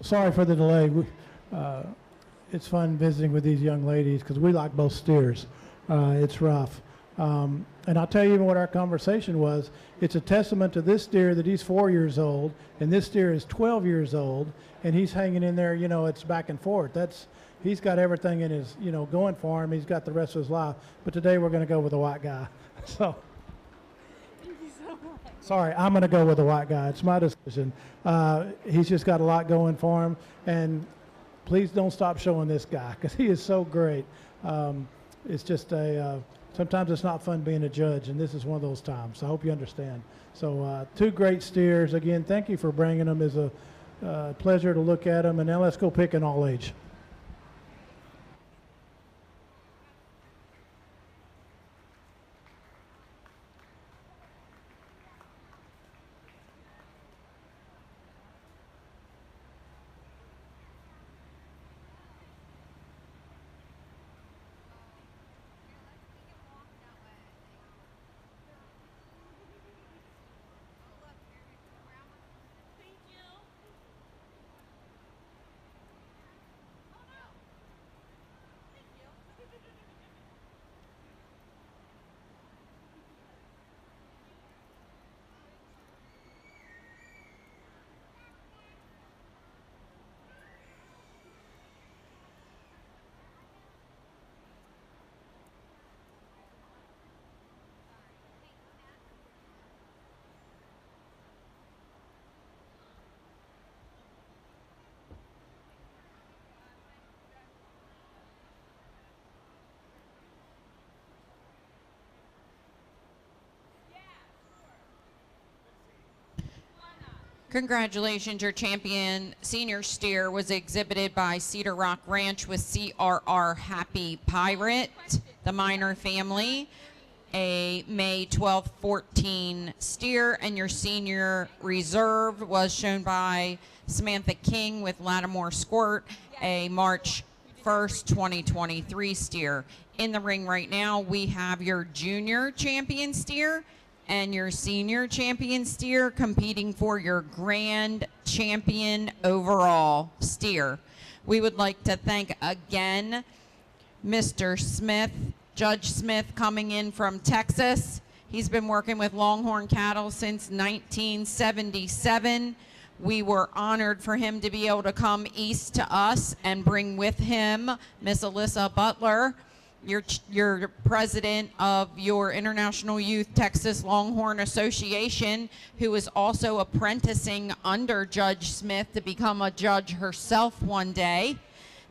Sorry for the delay. It's fun visiting with these young ladies because we like both steers. It's rough. And I'll tell you what our conversation was. It's a testament to this steer that he's 4 years old, and this steer is 12 years old, and he's hanging in there. You know, it's back and forth. He's got everything in his, going for him. He's got the rest of his life. But today we're going to go with the white guy. So Sorry, I'm going to go with the white guy. It's my decision. He's just got a lot going for him. And please don't stop showing this guy because he is so great. It's just sometimes it's not fun being a judge, and this is one of those times. So I hope you understand. So two great steers. Again, thank you for bringing them. It's a pleasure to look at them. And now let's go pick an all age. Congratulations, your champion senior steer was exhibited by Cedar Rock Ranch with CRR Happy Pirate, the Minor family, a May 12th, 14 steer, and your senior reserve was shown by Samantha King with Lattimore Squirt, a March 1st, 2023 steer. In the ring right now, we have your junior champion steer and your senior champion steer competing for your grand champion overall steer. We would like to thank again Mr. Smith, Judge Smith, coming in from Texas. He's been working with Longhorn cattle since 1977. We were honored for him to be able to come east to us and bring with him Miss Alyssa Butler, your president of your International Youth Texas Longhorn Association, who is also apprenticing under Judge Smith to become a judge herself one day.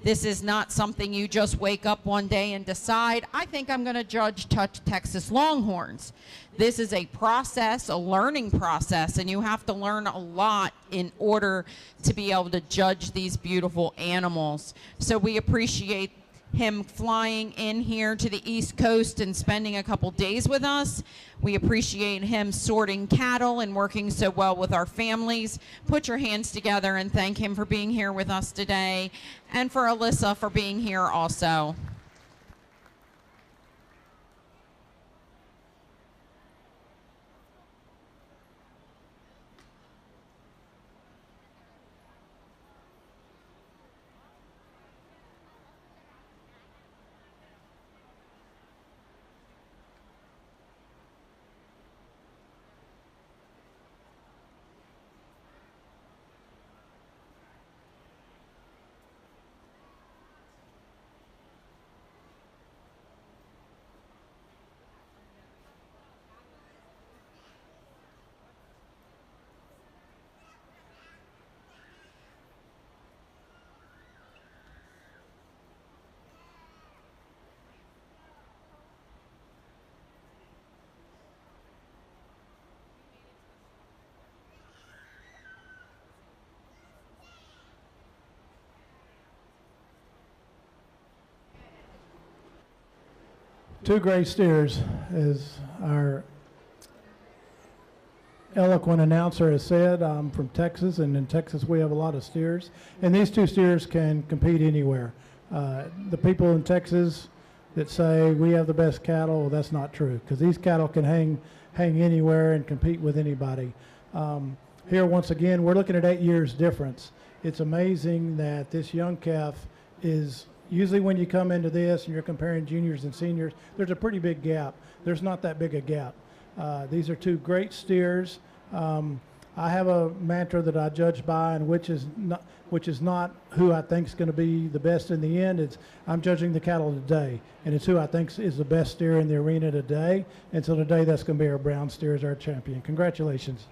This is not something you just wake up one day and decide, I think I'm going to judge Texas Longhorns. This is a process, a learning process, and you have to learn a lot in order to be able to judge these beautiful animals. So we appreciate him flying in here to the East Coast and spending a couple days with us. We appreciate him sorting cattle and working so well with our families. Put your hands together and thank him for being here with us today, and for Alyssa for being here also. Two great steers, as our eloquent announcer has said. I'm from Texas, and in Texas we have a lot of steers, and these two steers can compete anywhere. The people in Texas that say we have the best cattle, well, that's not true, because these cattle can hang anywhere and compete with anybody. Here, once again, we're looking at 8 years difference. It's amazing that this young calf is, usually when you come into this and you're comparing juniors and seniors, there's a pretty big gap. There's not that big a gap. These are two great steers. I have a mantra that I judge by, and which is not who I think is going to be the best in the end. It's I'm judging the cattle today, and it's who I think is the best steer in the arena today. And so today, that's going to be our brown steer as our champion. Congratulations.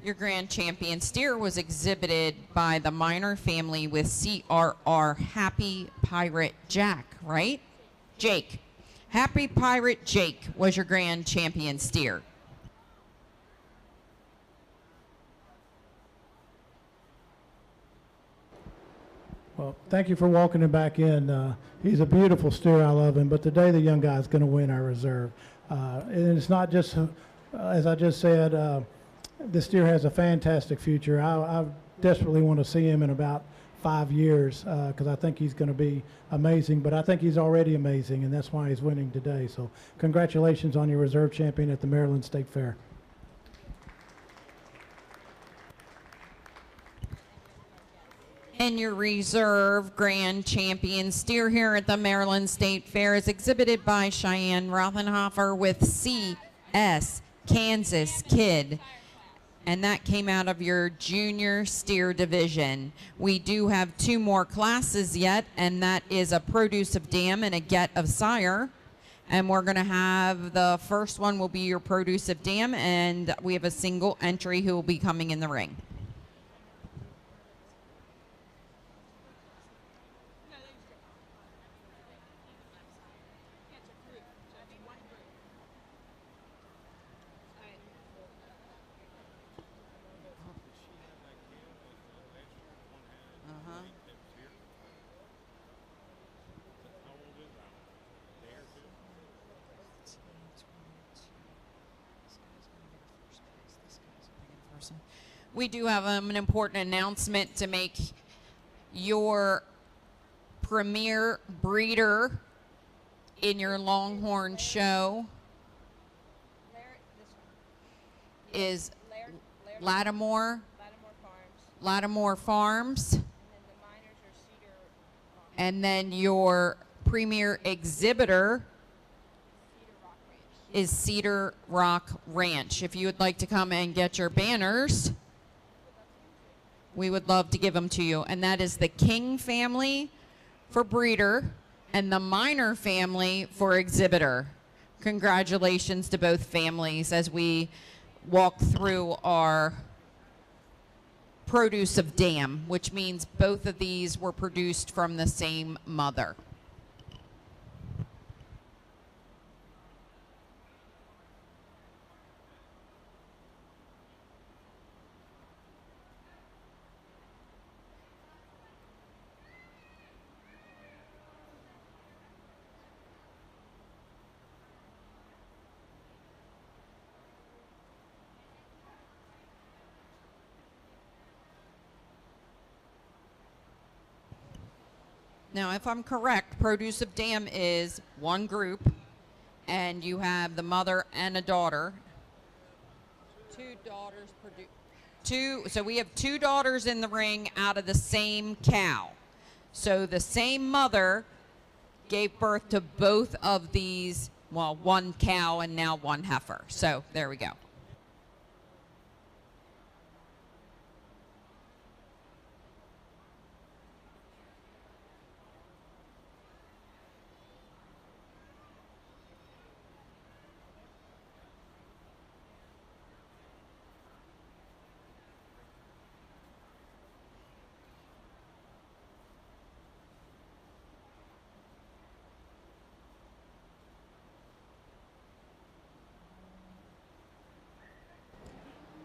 Your grand champion steer was exhibited by the Minor family with CRR Happy Pirate Jack, right? Jake. Happy Pirate Jake was your grand champion steer. Well, thank you for walking him back in. He's a beautiful steer. I love him. But today, the young guy is going to win our reserve. And it's not just, as I just said, this steer has a fantastic future. I desperately want to see him in about 5 years because I think he's going to be amazing. But I think he's already amazing, and that's why he's winning today. So congratulations on your reserve champion at the Maryland State Fair. And your reserve grand champion steer here at the Maryland State Fair is exhibited by Cheyenne Rothenhofer with CS Kansas Kid. And that came out of your junior steer division. We do have 2 more classes yet, and that is a produce of dam and a get of sire. And we're going to have the first one will be your produce of dam, and we have a single entry who will be coming in the ring. We do have an important announcement to make. Your premier breeder in your Longhorn show is Lattimore Farms. And then your premier exhibitor is Cedar Rock Ranch. If you would like to come and get your banners, we would love to give them to you. And that is the King family for breeder and the Minor family for exhibitor. Congratulations to both families as we walk through our produce of dam, which means both of these were produced from the same mother. Now, if I'm correct, produce of dam is one group, and you have the mother and a daughter. 2 daughters produce. So we have 2 daughters in the ring out of the same cow. So the same mother gave birth to both of these, well, 1 cow and now 1 heifer. So there we go.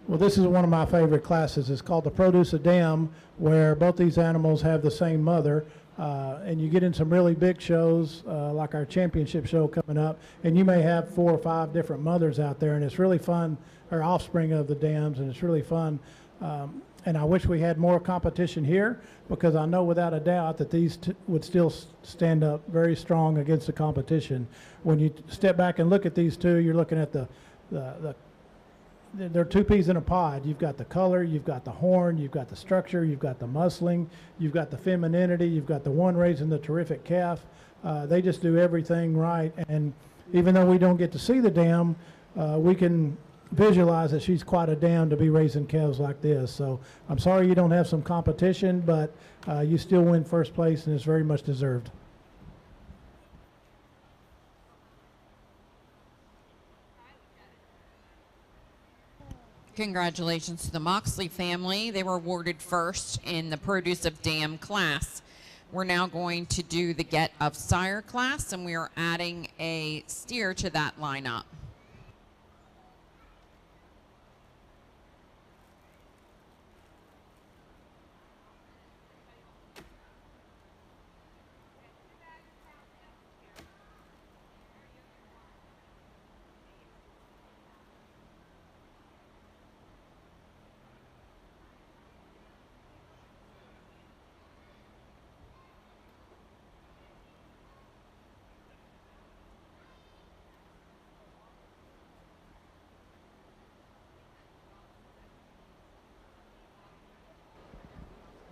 Well, this is one of my favorite classes. It's called the Produce a Dam, where both these animals have the same mother. And you get in some really big shows, like our championship show coming up, and you may have 4 or 5 different mothers out there, and it's really fun, or offspring of the dams, and it's really fun. And I wish we had more competition here, because I know without a doubt that these would still stand up very strong against the competition. When you step back and look at these two, you're looking at they're 2 peas in a pod. You've got the color, you've got the horn, you've got the structure, you've got the muscling, you've got the femininity, you've got the one raising the terrific calf. They just do everything right. And even though we don't get to see the dam, we can visualize that she's quite a dam to be raising calves like this. So I'm sorry you don't have some competition, but you still win first place, and it's very much deserved. Congratulations to the Moxley family. They were awarded first in the Produce of Dam class. We're now going to do the Get of Sire class, and we are adding a steer to that lineup.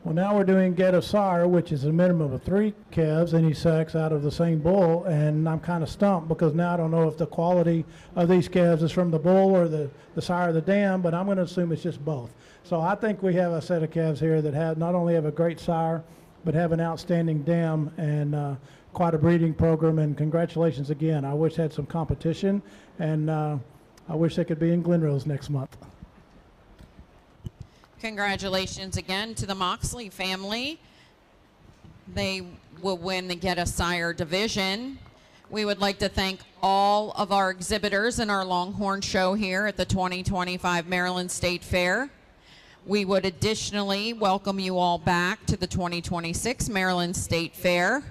Well, now we're doing Get of Sire, which is a minimum of 3 calves, any sex, out of the same bull, and I'm kind of stumped because now I don't know if the quality of these calves is from the bull or the sire of the dam, but I'm going to assume it's just both. So I think we have a set of calves here that have not only have a great sire, but have an outstanding dam and quite a breeding program, and congratulations again. I wish I had some competition, and I wish they could be in Glen Rose next month. Congratulations again to the Moxley family. They will win the Get a Sire division. We would like to thank all of our exhibitors in our Longhorn show here at the 2025 Maryland State Fair. We would additionally welcome you all back to the 2026 Maryland State Fair.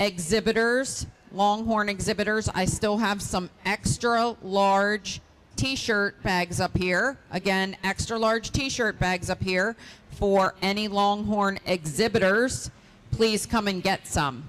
Exhibitors, Longhorn exhibitors, I still have some extra large t-shirt bags up here. Again, extra large t-shirt bags up here for any Longhorn exhibitors. Please come and get some.